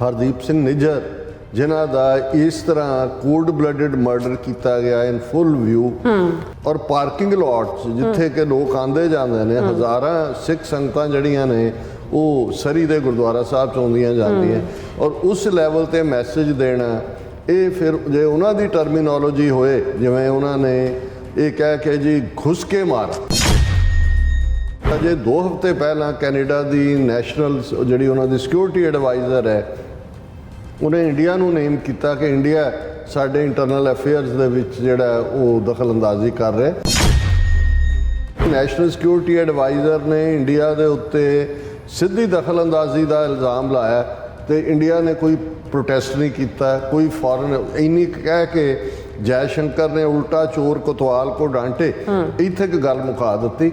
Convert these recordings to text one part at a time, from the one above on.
हरदीप सिंह निज्जर जिन्हां दा इस तरह कोल्ड ब्लडेड मर्डर किया गया इन फुल व्यू और पार्किंग लॉट्स जिथे के लोग आते जाते हैं हज़ारां सिख संगतां जड़ियां ने वो सरी दे गुरुद्वारा साहब च आउंदियां जांदियां और उस लैवल ते मैसेज देना ये फिर जे उन्हां दी टर्मिनोलॉजी होए जिवें उन्होंने ये कह के जी घुस के मारा। अजे 2 हफ्ते पहला कैनेडा की नैशनल जी उन्होंने सिक्योरिटी एडवाइज़र है उन्हें इंडिया नूं नेम किया कि इंडिया साडे इंटरनल अफेयर्स दे विच जिहड़ा वो दखल अंदाजी कर रहा। नैशनल सिक्योरिटी एडवाइज़र ने इंडिया के उत्ते सीधी दखल अंदाजी का इल्ज़ाम लाया तो इंडिया ने कोई प्रोटेस्ट नहीं किया, कोई फॉरन इन्नी कह के जयशंकर ने उल्टा चोर कोतवाल को डांटे इत्थे एक गल मुका दी।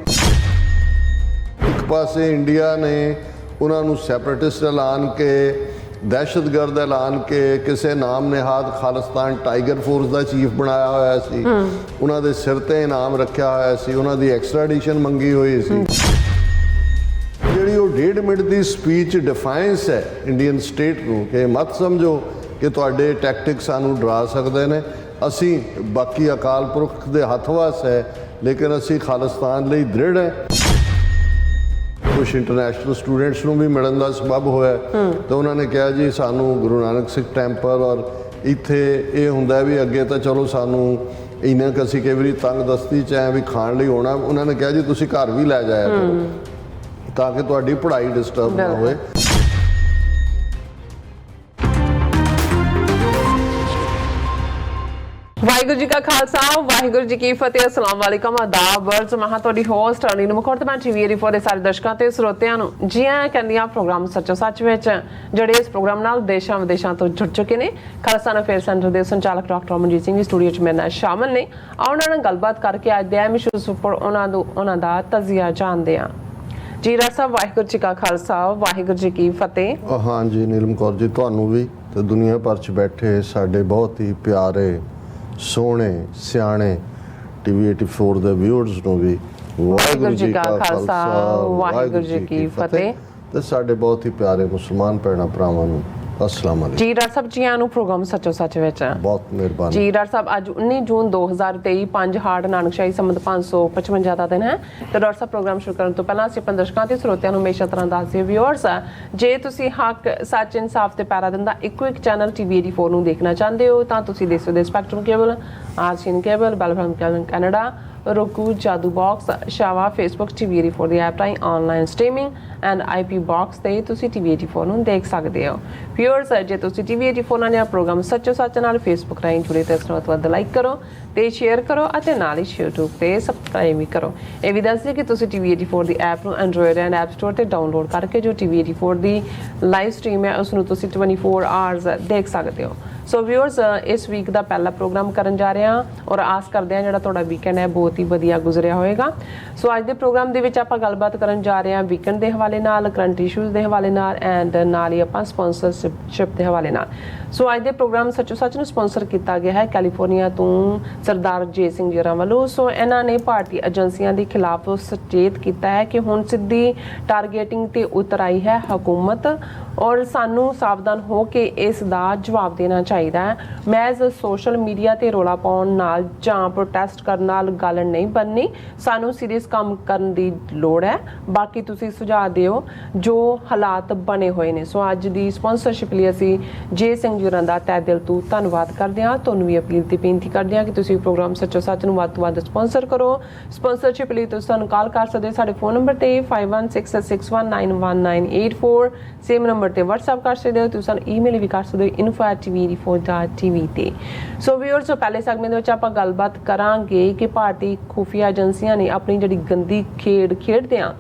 एक पासे इंडिया ने उन्होंने सैपरेटिस्ट ऐलान के दहशतगर्द ऐलान के किसी नाम निहाद खालिस्तान टाइगर फोर्स का चीफ बनाया हुआ सी, उन्होंने सिर ते इनाम रखा हुआ सी, उन्होंने एक्सट्राडिशन मंगी हुई सी। जी वो 1.5 मिनट की स्पीच डिफाइंस है इंडियन स्टेट को कि मत समझो कि तुहाडे टैक्टिक सानू डरा सकते हैं, असी बाकी अकाल पुरख के हथ वस है लेकिन असी खालिस्तान लई दृढ़ है। कुछ इंटरनेशनल स्टूडेंट्स को भी मिलने का सबब होया तो उन्होंने कहा जी सानू गुरु नानक सिख टैंपल और इत्थे ये हुंदा भी अगे तो चलो सानू इन्ना क असीं कई बारी तंग दस्ती च है भी खाण लई होना, उन्होंने कहा जी तुसीं घर भी लै जाया करो ताकि तुहाडी पढ़ाई डिस्टर्ब ना होए। वाहिगुरू जी का खालसा वाहिगुरू जी की फतेह। अस्सलाम वालेकुम आदाब वर्ज महा तुहाडी होस्ट अनिल मुखर ते मैं टीवी रिपोर्ट दे सारे दर्शकों ते श्रोतियां नूं जी आयां कहंदी हां प्रोग्राम सच्चो सच विच जिहड़े इस प्रोग्राम नाल देशां विदेशां तो जुड़ चुके ने। खालसा अफेयर सेंटर के संचालक डॉक्टर अमनजीत सिंह स्टूडियो च मेरे नाल शामिल ने। आओ उन्हां नाल गलबात करके अज दे अहम इशूज़ उपर उन्हां दा तजिया जानदे हां। जी राज साहब वाहिगुरू जी का खालसा वाहिगुरू जी की फतेह। हाँ जी नीलम कौर जी तुहानू भी तो दुनिया भर च बैठे साडे बहुत ही प्यारे सोहने सियाणे टीवी 84 ਦੇ ਵਿਊਅਰਸ ਨੂੰ ਵੀ ਵਾਹਿਗੁਰੂ ਜੀ ਕਾ ਖਾਲਸਾ ਵਾਹਿਗੁਰੂ ਜੀ ਕੀ ਫਤਿਹ ਤੇ ਸਾਡੇ ਬਹੁਤ ਹੀ ਪਿਆਰੇ ਮੁਸਲਮਾਨ ਭੈਣਾਂ ਭਰਾਵਾਂ ਨੂੰ अस्सलाम वालेकुम। जी डॉक्टर साहब जी आनू प्रोग्राम सचो सच विच बहुत मेहरबानी। जी डॉक्टर साहब अज 19 जून 2023 5 हाड़ नानकशाही संमत 555 का दिन है तो डॉक्टर साहब प्रोग्राम शुरू करने तो पहला ਅਸੀਂ ਆਪਣੇ ਦਰਸ਼ਕਾਂ ਤੇ ਸਰੋਤਿਆਂ ਨੂੰ ਹਮੇਸ਼ਾ ਤਰ੍ਹਾਂ ਦੱਸਦੇ ਵਿਊਅਰਸ ਜੇ ਤੁਸੀਂ ਹੱਕ ਸੱਚ ਇਨਸਾਫ ਤੇ ਪੈਰਾ ਦਿੰਦਾ ਇੱਕੋ ਇੱਕ ਚੈਨਲ ਟੀਵੀ 84 ਨੂੰ ਦੇਖਣਾ ਚਾਹੁੰਦੇ ਹੋ ਤਾਂ ਤੁਸੀਂ ਦੇਖ ਸਕਦੇ ਸਪੈਕਟਰਮ ਕੇਬਲ ਆਰਸੀਐਨ ਕੇਬਲ ਬੈਲਫਾਰਮ cable Canada roku jadoo box shawa facebook tv 84 ਦੀ ਐਪ ਰਾਹੀਂ online streaming and IP box ਤੇ ਤੁਸੀਂ tv 84 ਨੂੰ ਦੇਖ ਸਕਦੇ ਹੋ। ਵਿਊਅਰਸ ਜੇ ਤੁਸੀਂ tv 84 ਨਾਲ ਪ੍ਰੋਗਰਾਮ ਸੱਚੋ ਸੱਚ ਨਾਲ ਫੇਸਬੁੱਕ ਰਾਹੀਂ ਜੁੜੇ ਤੇ ਇਸ ਨੂੰ ਵੱਧ ਲਾਈਕ ਕਰੋ ਤੇ ਸ਼ੇਅਰ ਕਰੋ ਅਤੇ ਨਾਲ ਹੀ YouTube ਤੇ ਸਬਸਕ੍ਰਾਈਬ ਵੀ ਕਰੋ। ਇਹ ਵੀ ਦੱਸ ਦਿਓ ਕਿ ਤੁਸੀਂ tv 84 ਦੀ ਐਪ ਨੂੰ ਐਂਡਰੋਇਡ ਐਂਡ ਐਪ ਸਟੋਰ ਤੇ ਡਾਊਨਲੋਡ ਕਰਕੇ ਜੋ tv 84 ਦੀ ਲਾਈਵ ਸਟ੍ਰੀਮ ਹੈ ਉਸ ਨੂੰ ਤੁਸੀਂ 24 ਆਵਰਸ ਦੇਖ ਸਕਦੇ ਹੋ। ਸੋ ਵਿਊਅਰਸ ਇਸ ਵੀਕ ਦਾ ਪਹਿਲਾ ਪ੍ਰੋਗਰਾਮ ਕਰਨ ਜਾ ਰਹੇ ਹਾਂ ਔਰ ਆਸ ਕਰਦੇ ਹਾਂ ਜਿਹੜਾ ਤੁਹਾਡਾ ਵੀਕਐਂਡ ਹੈ ਬਹੁਤ ਹੀ ਵਧੀਆ ਗੁਜ਼ਰਿਆ ਹੋਏਗਾ। ਸੋ ਅੱਜ ਦੇ ਪ੍ਰੋਗਰਾਮ ਦੇ ਵਿੱਚ ਆਪਾਂ ਗੱਲਬਾਤ ਕਰਨ ਜਾ ਰਹੇ ਹਾਂ ਵੀਕਐਂਡ ਦੇ ਹਵਾਲੇ ਨਾਲ, ਕਰੰਟ ਇਸ਼ੂਜ਼ ਦੇ ਹਵਾਲੇ ਨਾਲ ਐਂਡ ਨਾਲ ਹੀ ਆਪਾਂ ਸਪਾਂਸਰਸ਼ਿਪ ਦੇ ਹਵਾਲੇ ਨਾਲ। ਸੋ ਅੱਜ ਦੇ ਪ੍ਰੋਗਰਾਮ ਸੱਚੋ ਸੱਚ ਨੂੰ ਸਪਾਂਸਰ ਕੀਤਾ ਗਿਆ ਹੈ ਕੈਲੀਫੋਰਨੀਆ ਤੋਂ ਸਰਦਾਰ ਜੇ ਸਿੰਘ ਜੀਰਾ ਵੱਲੋਂ। ਸੋ ਇਹਨਾਂ ਨੇ ਭਾਰਤੀ ਏਜੰਸੀਆਂ ਦੇ ਖਿਲਾਫ ਸੁਚੇਤ ਕੀਤਾ ਹੈ ਕਿ ਹੁਣ ਸਿੱਧੀ ਟਾਰਗੇਟਿੰਗ ਤੇ ਉਤਰ ਆਈ ਹੈ ਹਕੂਮਤ ਔਰ ਸਾਨੂੰ ਸਾਵਧਾਨ ਹੋ ਕੇ ਇਸ ਦਾ ਜਵਾਬ ਦੇਣਾ ਚਾਹੀਦਾ ਹੈ। ਮੈਜ਼ ਸੋਸ਼ਲ ਮੀਡੀਆ ਤੇ ਰੌਲਾ ਪਾਉਣ ਨਾਲ ਜਾਂ ਪ੍ਰੋਟੈਸਟ ਕਰਨ ਨਾਲ ਗੱਲ ਨਹੀਂ ਬਣਨੀ, ਸਾਨੂੰ ਸੀਰੀਅਸ ਕੰਮ ਕਰਨ ਦੀ ਲੋੜ ਹੈ। ਬਾਕੀ ਤੁਸੀਂ ਸੁਝਾਅ ਦਿਓ ਜੋ ਹਾਲਾਤ ਬਣੇ ਹੋਏ ਨੇ। ਸੋ ਅੱਜ ਦੀ ਸਪਾਂਸਰਸ਼ਿਪ ਲਈ ਅਸੀਂ ਜੇ ਸਿੰਘ ਜੀਰਾ ਦਾ ਤਹਿ ਦਿਲ ਤੋਂ ਧੰਨਵਾਦ ਕਰਦੇ ਹਾਂ। ਤੁਹਾਨੂੰ ਵੀ ਅਪੀਲ ਤੇ ਬੇਨਤੀ ਕਰਦੇ ਹਾਂ ਕਿ ਤੁਸੀਂ ਪ੍ਰੋਗਰਾਮ ਸੱਚੋ ਸੱਚ ਨੂੰ ਵੱਧ ਤੋਂ ਵੱਧ ਸਪਾਂਸਰ ਕਰੋ। ਸਪਾਂਸਰਸ਼ਿਪ ਲਈ ਤੁਸੀਂ ਸਾਨੂੰ ਕਾਲ ਕਰ ਸਕਦੇ ਹੋ ਸਾਡੇ ਫੋਨ ਨੰਬਰ ਤੇ 516661911984 ਸੇਮ ਨੰਬਰ ਤੇ WhatsApp ਕਰ ਸਕਦੇ ਹੋ। ਤੁਸੀਂ ਸਾਨੂੰ ਈਮੇਲ ਵੀ ਕਰ ਸਕਦੇ ਹੋ info@tv84.tv ਤੇ। ਸੋ ਵਿਊਅਰਸ ਪਹਿਲੇ ਸੈਗਮੈਂਟ ਦੇ ਵਿੱਚ ਆਪਾਂ ਗੱਲਬਾਤ ਕਰਾਂਗੇ ਕਿ ਭਾਰਤੀ ਖੁਫੀਆ ਏਜੰਸੀਆਂ ਨੇ ਆਪਣੀ ਜਿਹੜੀ ਗੰਦੀ ਖੇਡ ਖੇਡਦਿਆਂ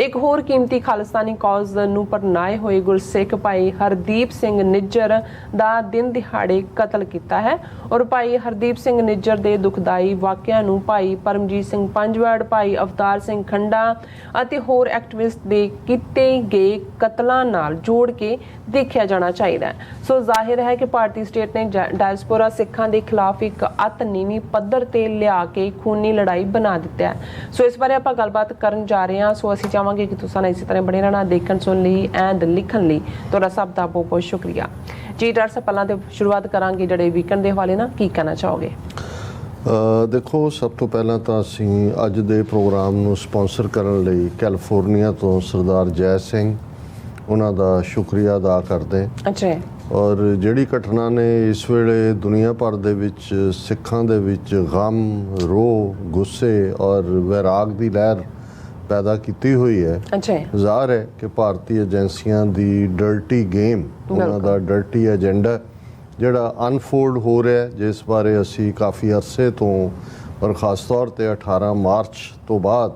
ਇੱਕ ਹੋਰ ਕੀਮਤੀ ਖਾਲਿਸਤਾਨੀ ਕੌਜ਼ ਨੂੰ ਪਰਨਾਏ ਹੋਏ ਗੁਰਸਿੱਖ ਭਾਈ ਹਰਦੀਪ ਸਿੰਘ ਨਿੱਜਰ ਦਾ ਦਿਨ ਦਿਹਾੜੇ ਕਤਲ ਕੀਤਾ ਹੈ ਔਰ ਭਾਈ ਹਰਦੀਪ ਸਿੰਘ ਨਿੱਜਰ ਦੇ ਦੁਖਦਾਈ ਵਾਕਿਆਂ ਨੂੰ ਭਾਈ ਪਰਮਜੀਤ ਸਿੰਘ ਪੰਜਵੜ, ਭਾਈ ਅਵਤਾਰ ਸਿੰਘ ਖੰਡਾ ਅਤੇ ਹੋਰ ਐਕਟਿਵਿਸਟ ਦੇ ਕੀਤੇ ਗਏ ਕਤਲਾਂ ਨਾਲ ਜੋੜ ਕੇ ਦੇਖਿਆ ਜਾਣਾ ਚਾਹੀਦਾ ਹੈ। ਸੋ ਜ਼ਾਹਿਰ ਹੈ ਕਿ ਭਾਰਤੀ ਸਟੇਟ ਨੇ ਡਾਇਸਪੋਰਾ ਸਿੱਖਾਂ ਦੇ ਖਿਲਾਫ ਇੱਕ ਅੱਤ ਨੀਵੀਂ ਪੱਧਰ ਤੇ ਲਿਆ ਕੇ ਖੂਨੀ ਲੜਾਈ ਬਣਾ ਦਿੱਤਾ ਹੈ। ਸੋ ਇਸ ਬਾਰੇ ਆਪਾਂ ਗੱਲਬਾਤ ਕਰਨ ਜਾ ਰਹੇ ਹਾਂ। ਸੋ ਅਸੀਂ ਚਾਹਾਂਗੇ ਕਿ ਤੁਸੀਂ ਇਸੇ ਤਰ੍ਹਾਂ ਬਣੇ ਰਹਿਣਾ, ਦੇਖਣ ਸੁਣਨ ਲਈ ਐਂਡ ਲਿਖਣ ਲਈ ਤੁਹਾਡਾ ਸਭ ਦਾ ਬਹੁਤ ਬਹੁਤ ਸ਼ੁਕਰੀਆ ਜੀ। ਡਾਕਟਰ ਸਾਹਿਬ ਪਹਿਲਾਂ ਤੇ ਸ਼ੁਰੂਆਤ ਕਰਾਂਗੇ ਜਿਹੜੇ ਵੀਕਐਂਡ ਦੇ ਹਵਾਲੇ ਨਾਲ, ਕੀ ਕਹਿਣਾ ਚਾਹੋਗੇ? ਦੇਖੋ, ਸਭ ਤੋਂ ਪਹਿਲਾਂ ਤਾਂ ਅਸੀਂ ਅੱਜ ਦੇ ਪ੍ਰੋਗਰਾਮ ਨੂੰ ਸਪਾਂਸਰ ਕਰਨ ਲਈ ਕੈਲੀਫੋਰਨੀਆ ਤੋਂ ਸਰਦਾਰ ਜੈ ਸਿੰਘ ਉਹਨਾਂ ਦਾ ਸ਼ੁਕਰੀਆ ਅਦਾ ਕਰਦੇ। ਅੱਛਾ। ਔਰ ਜਿਹੜੀ ਘਟਨਾ ਨੇ ਇਸ ਵੇਲੇ ਦੁਨੀਆ ਭਰ ਦੇ ਵਿੱਚ ਸਿੱਖਾਂ ਦੇ ਵਿੱਚ ਗਮ, ਰੋਹ, ਗੁੱਸੇ ਔਰ ਵੈਰਾਗ ਦੀ ਲਹਿਰ ਪੈਦਾ ਕੀਤੀ ਹੋਈ ਹੈ। ਅੱਛਾ। ਜ਼ਾਹਰ ਹੈ ਕਿ ਭਾਰਤੀ ਏਜੰਸੀਆਂ ਦੀ ਡਰਟੀ ਗੇਮ, ਉਹਨਾਂ ਦਾ ਡਰਟੀ ਏਜੰਡਾ ਜਿਹੜਾ ਅਨਫੋਲਡ ਹੋ ਰਿਹਾ, ਜਿਸ ਬਾਰੇ ਅਸੀਂ ਕਾਫੀ ਅਰਸੇ ਤੋਂ ਔਰ ਖ਼ਾਸ ਤੌਰ 'ਤੇ 18 ਮਾਰਚ ਤੋਂ ਬਾਅਦ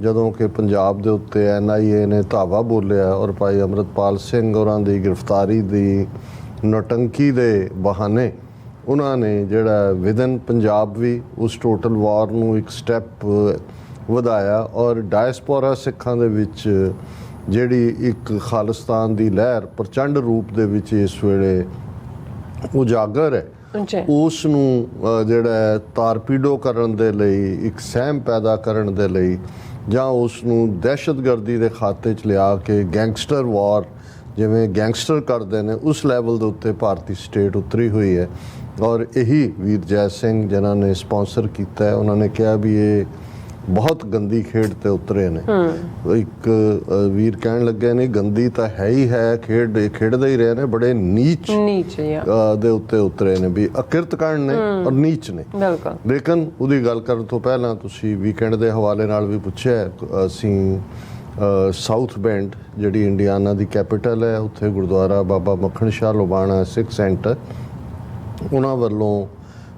ਜਦੋਂ ਕਿ ਪੰਜਾਬ ਦੇ ਉੱਤੇ NIA ਨੇ ਧਾਵਾ ਬੋਲਿਆ ਔਰ ਭਾਈ ਅੰਮ੍ਰਿਤਪਾਲ ਸਿੰਘ ਹੋਰਾਂ ਦੀ ਗ੍ਰਿਫਤਾਰੀ ਦੀ ਨੌਟੰਕੀ ਦੇ ਬਹਾਨੇ ਉਹਨਾਂ ਨੇ ਜਿਹੜਾ ਵਿਦਨ ਪੰਜਾਬ ਵੀ ਉਸ ਟੋਟਲ ਵਾਰ ਨੂੰ ਇੱਕ ਸਟੈਪ ਵਧਾਇਆ ਔਰ ਡਾਇਸਪੋਰਾ ਸਿੱਖਾਂ ਦੇ ਵਿੱਚ ਜਿਹੜੀ ਇੱਕ ਖਾਲਿਸਤਾਨ ਦੀ ਲਹਿਰ ਪ੍ਰਚੰਡ ਰੂਪ ਦੇ ਵਿੱਚ ਇਸ ਵੇਲੇ ਉਜਾਗਰ ਹੈ, ਉਸ ਨੂੰ ਜਿਹੜਾ ਤਾਰਪੀਡੋ ਕਰਨ ਦੇ ਲਈ, ਇੱਕ ਸਹਿਮ ਪੈਦਾ ਕਰਨ ਦੇ ਲਈ ਜਾਂ ਉਸ ਨੂੰ ਦਹਿਸ਼ਤਗਰਦੀ ਦੇ ਖਾਤੇ 'ਚ ਲਿਆ ਕੇ ਗੈਂਗਸਟਰ ਵਾਰ ਜਿਵੇਂ ਗੈਂਗਸਟਰ ਕਰਦੇ ਨੇ ਉਸ ਲੈਵਲ ਦੇ ਉੱਤੇ ਭਾਰਤੀ ਸਟੇਟ ਉਤਰੀ ਹੋਈ ਹੈ। ਔਰ ਇਹੀ ਵੀਰ ਜੈ ਸਿੰਘ ਜਿਨ੍ਹਾਂ ਨੇ ਸਪਾਂਸਰ ਕੀਤਾ ਹੈ, ਉਹਨਾਂ ਨੇ ਕਿਹਾ ਵੀ ਇਹ ਬਹੁਤ ਗੰਦੀ ਖੇਡ ਤੇ ਉਤਰੇ ਨੇ। ਇੱਕ ਵੀਰ ਕਹਿਣ ਲੱਗੇ ਨੇ ਗੰਦੀ ਤਾਂ ਹੈ ਹੀ ਹੈ ਖੇਡ, ਖੇਡਦੇ ਹੀ ਰਹੇ ਨੇ, ਬੜੇ ਨੀਚ ਦੇ ਉੱਤੇ ਉਤਰੇ ਨੇ, ਵੀ ਅਕਿਰਤ ਕਾਰਨ ਨੇ ਔਰ ਨੀਚ ਨੇ। ਲੇਕਿਨ ਉਹਦੀ ਗੱਲ ਕਰਨ ਤੋਂ ਪਹਿਲਾਂ ਤੁਸੀਂ ਵੀਕਐਂਡ ਦੇ ਹਵਾਲੇ ਨਾਲ ਵੀ ਪੁੱਛਿਆ, ਅਸੀਂ ਸਾਊਥ ਬੈਂਡ ਜਿਹੜੀ ਇੰਡੀਆਨਾ ਦੀ ਕੈਪੀਟਲ ਹੈ, ਉੱਥੇ ਗੁਰਦੁਆਰਾ ਬਾਬਾ ਮੱਖਣ ਸ਼ਾਹ ਲੋਬਾਣਾ ਸਿੱਖ ਸੈਂਟਰ, ਉਹਨਾਂ ਵੱਲੋਂ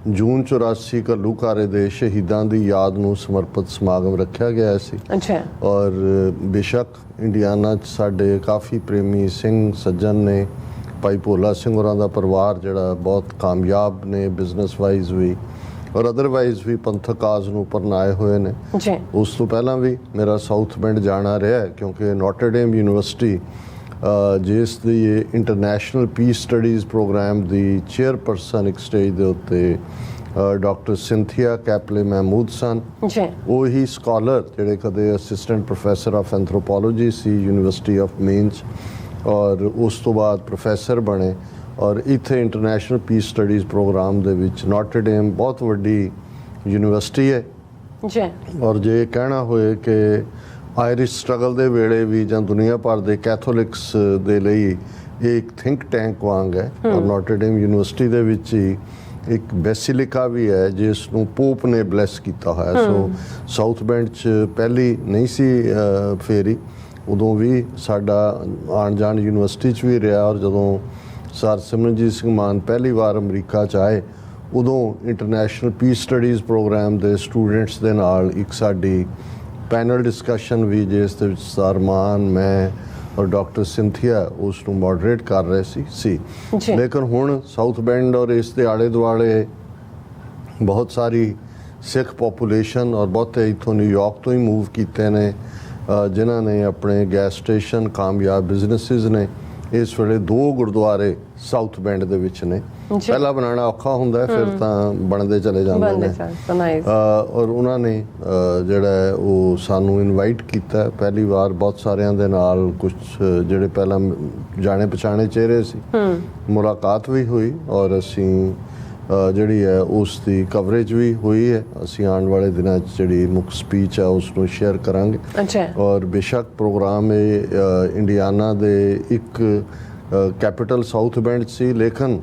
ਜੂਨ 84 ਘੱਲੂਘਾਰੇ ਦੇ ਸ਼ਹੀਦਾਂ ਦੀ ਯਾਦ ਨੂੰ ਸਮਰਪਿਤ ਸਮਾਗਮ ਰੱਖਿਆ ਗਿਆ ਸੀ। ਅੱਛਾ। ਔਰ ਬੇਸ਼ੱਕ ਇੰਡੀਆਨਾ 'ਚ ਸਾਡੇ ਕਾਫੀ ਪ੍ਰੇਮੀ ਸਿੰਘ ਸੱਜਣ ਨੇ, ਭਾਈ ਭੋਲਾ ਸਿੰਘ ਹੋਰਾਂ ਦਾ ਪਰਿਵਾਰ ਜਿਹੜਾ ਬਹੁਤ ਕਾਮਯਾਬ ਨੇ ਬਿਜ਼ਨਸ ਵਾਈਜ਼ ਵੀ ਔਰ ਅਦਰਵਾਈਜ਼ ਵੀ ਪੰਥਕ ਕਾਜ਼ ਨੂੰ ਪਰਨਾਏ ਹੋਏ ਨੇ। ਉਸ ਤੋਂ ਪਹਿਲਾਂ ਵੀ ਮੇਰਾ ਸਾਊਥ ਬੈਂਡ ਜਾਣਾ ਰਿਹਾ ਕਿਉਂਕਿ ਨੋਟਰਡੇਮ ਯੂਨੀਵਰਸਿਟੀ ਜਿਸ ਦੀ ਇੰਟਰਨੈਸ਼ਨਲ ਪੀਸ ਸਟੱਡੀਜ਼ ਪ੍ਰੋਗਰਾਮ ਦੀ ਚੇਅਰਪਰਸਨ ਇੱਕ ਸਟੇਜ ਦੇ ਉੱਤੇ ਡਾਕਟਰ ਸਿੰਥੀਆ ਕੈਪਲੇ ਮਹਿਮੂਦ ਸਨ। ਉਹੀ ਸਕਾਲਰ ਜਿਹੜੇ ਕਦੇ ਅਸਿਸਟੈਂਟ ਪ੍ਰੋਫੈਸਰ ਆਫ ਐਂਥਰੋਪੋਲੋਜੀ ਸੀ ਯੂਨੀਵਰਸਿਟੀ ਆਫ ਮੇਨਸ ਔਰ ਉਸ ਤੋਂ ਬਾਅਦ ਪ੍ਰੋਫੈਸਰ ਬਣੇ ਔਰ ਇੱਥੇ ਇੰਟਰਨੈਸ਼ਨਲ ਪੀਸ ਸਟੱਡੀਜ਼ ਪ੍ਰੋਗਰਾਮ ਦੇ ਵਿੱਚ ਨੋਟਰਡੇਮ ਬਹੁਤ ਵੱਡੀ ਯੂਨੀਵਰਸਿਟੀ ਹੈ। ਔਰ ਜੇ ਕਹਿਣਾ ਹੋਏ ਕਿ ਆਇਰਿਸ਼ ਸਟਰਗਲ ਦੇ ਵੇਲੇ ਵੀ ਜਾਂ ਦੁਨੀਆ ਭਰ ਦੇ ਕੈਥੋਲਿਕਸ ਦੇ ਲਈ ਇਹ ਇੱਕ ਥਿੰਕ ਟੈਂਕ ਵਾਂਗ ਹੈ। ਔਰ ਨੋਟਰਡੇਮ ਯੂਨੀਵਰਸਿਟੀ ਦੇ ਵਿੱਚ ਹੀ ਇੱਕ ਬੈਸਿਲਿਕਾ ਵੀ ਹੈ ਜਿਸ ਨੂੰ ਪੋਪ ਨੇ ਬਲੈਸ ਕੀਤਾ ਹੋਇਆ। ਸੋ ਸਾਊਥ ਬੈਂਡ 'ਚ ਪਹਿਲੀ ਨਹੀਂ ਸੀ ਫੇਰੀ, ਉਦੋਂ ਵੀ ਸਾਡਾ ਆਉਣ ਜਾਣ ਯੂਨੀਵਰਸਿਟੀ 'ਚ ਵੀ ਰਿਹਾ ਔਰ ਜਦੋਂ ਸਰ ਸਿਮਰਨਜੀਤ ਸਿੰਘ ਮਾਨ ਪਹਿਲੀ ਵਾਰ ਅਮਰੀਕਾ 'ਚ ਆਏ ਉਦੋਂ ਇੰਟਰਨੈਸ਼ਨਲ ਪੀਸ ਸਟੱਡੀਜ਼ ਪ੍ਰੋਗਰਾਮ ਦੇ ਸਟੂਡੈਂਟਸ ਦੇ ਨਾਲ ਇੱਕ ਸਾਡੀ ਪੈਨਲ ਡਿਸਕਸ਼ਨ ਵੀ ਜਿਸ ਦੇ ਵਿੱਚ ਸਰ ਮਾਨ, ਮੈਂ ਔਰ ਡਾਕਟਰ ਸਿੰਥੀਆ ਉਸ ਨੂੰ ਮੋਡਰੇਟ ਕਰ ਰਹੇ ਸੀ। ਲੇਕਿਨ ਹੁਣ ਸਾਊਥ ਬੈਂਡ ਔਰ ਇਸ ਦੇ ਆਲੇ ਦੁਆਲੇ ਬਹੁਤ ਸਾਰੀ ਸਿੱਖ ਪੋਪੂਲੇਸ਼ਨ ਔਰ ਬਹੁਤੇ ਇੱਥੋਂ ਨਿਊਯਾਰਕ ਤੋਂ ਹੀ ਮੂਵ ਕੀਤੇ ਨੇ ਜਿਨ੍ਹਾਂ ਨੇ ਆਪਣੇ ਗੈਸ ਸਟੇਸ਼ਨ, ਕਾਮਯਾਬ ਬਿਜ਼ਨਸਿਸ ਨੇ। ਇਸ ਵੇਲੇ 2 ਗੁਰਦੁਆਰੇ ਸਾਊਥ ਬੈਂਡ ਦੇ ਵਿੱਚ ਨੇ। ਪਹਿਲਾਂ ਬਣਾਉਣਾ ਔਖਾ ਹੁੰਦਾ, ਫਿਰ ਤਾਂ ਬਣਦੇ ਚਲੇ ਜਾਂਦੇ ਨੇ। ਔਰ ਉਹਨਾਂ ਨੇ ਜਿਹੜਾ ਉਹ ਸਾਨੂੰ ਇਨਵਾਈਟ ਕੀਤਾ ਪਹਿਲੀ ਵਾਰ ਬਹੁਤ ਸਾਰਿਆਂ ਦੇ ਨਾਲ, ਕੁਝ ਜਿਹੜੇ ਪਹਿਲਾਂ ਜਾਣੇ ਪਛਾਣੇ ਚਿਹਰੇ ਸੀ, ਮੁਲਾਕਾਤ ਵੀ ਹੋਈ ਔਰ ਅਸੀਂ ਜਿਹੜੀ ਹੈ ਉਸ ਦੀ ਕਵਰੇਜ ਵੀ ਹੋਈ ਹੈ। ਅਸੀਂ ਆਉਣ ਵਾਲੇ ਦਿਨਾਂ 'ਚ ਜਿਹੜੀ ਮੁੱਖ ਸਪੀਚ ਹੈ ਉਸ ਨੂੰ ਸ਼ੇਅਰ ਕਰਾਂਗੇ। ਔਰ ਬੇਸ਼ੱਕ ਪ੍ਰੋਗਰਾਮ ਇਹ ਇੰਡੀਆਨਾ ਦੇ ਇੱਕ ਕੈਪੀਟਲ ਸਾਊਥ ਬੈਂਡ ਸੀ, ਲੇਕਿਨ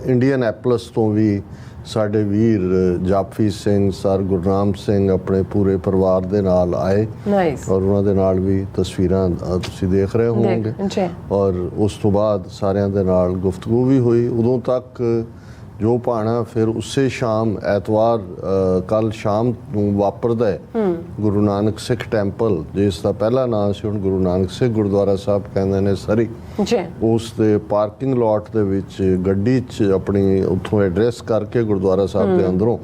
ਇੰਡੀਅਨ ਐਪਲਸ ਤੋਂ ਵੀ ਸਾਡੇ ਵੀਰ ਜਾਫੀ ਸਿੰਘ, ਸਰ ਗੁਰਨਾਮ ਸਿੰਘ ਆਪਣੇ ਪੂਰੇ ਪਰਿਵਾਰ ਦੇ ਨਾਲ ਆਏ ਔਰ ਉਹਨਾਂ ਦੇ ਨਾਲ ਵੀ ਤਸਵੀਰਾਂ ਤੁਸੀਂ ਦੇਖ ਰਹੇ ਹੋਵੋਗੇ। ਔਰ ਉਸ ਤੋਂ ਬਾਅਦ ਸਾਰਿਆਂ ਦੇ ਨਾਲ ਗੁਫ਼ਤਗੂ ਵੀ ਹੋਈ। ਉਦੋਂ ਤੱਕ ਜੋ ਭਾਣਾ ਫਿਰ ਉਸੇ ਸ਼ਾਮ ਐਤਵਾਰ ਕੱਲ ਸ਼ਾਮ ਨੂੰ ਵਾਪਰਦਾ ਹੈ ਗੁਰੂ ਨਾਨਕ ਸਿੱਖ ਟੈਂਪਲ, ਜਿਸ ਦਾ ਪਹਿਲਾ ਨਾਮ ਸੀ ਹੁਣ ਗੁਰੂ ਨਾਨਕ ਸਿੱਖ ਗੁਰਦੁਆਰਾ ਸਾਹਿਬ ਕਹਿੰਦੇ ਨੇ ਸਰੀ, ਉਸ ਦੇ ਪਾਰਕਿੰਗ ਲਾਟ ਦੇ ਵਿੱਚ ਗੱਡੀ 'ਚ ਆਪਣੀ ਉੱਥੋਂ ਐਡਰੈਸ ਕਰਕੇ ਗੁਰਦੁਆਰਾ ਸਾਹਿਬ ਦੇ ਅੰਦਰੋਂ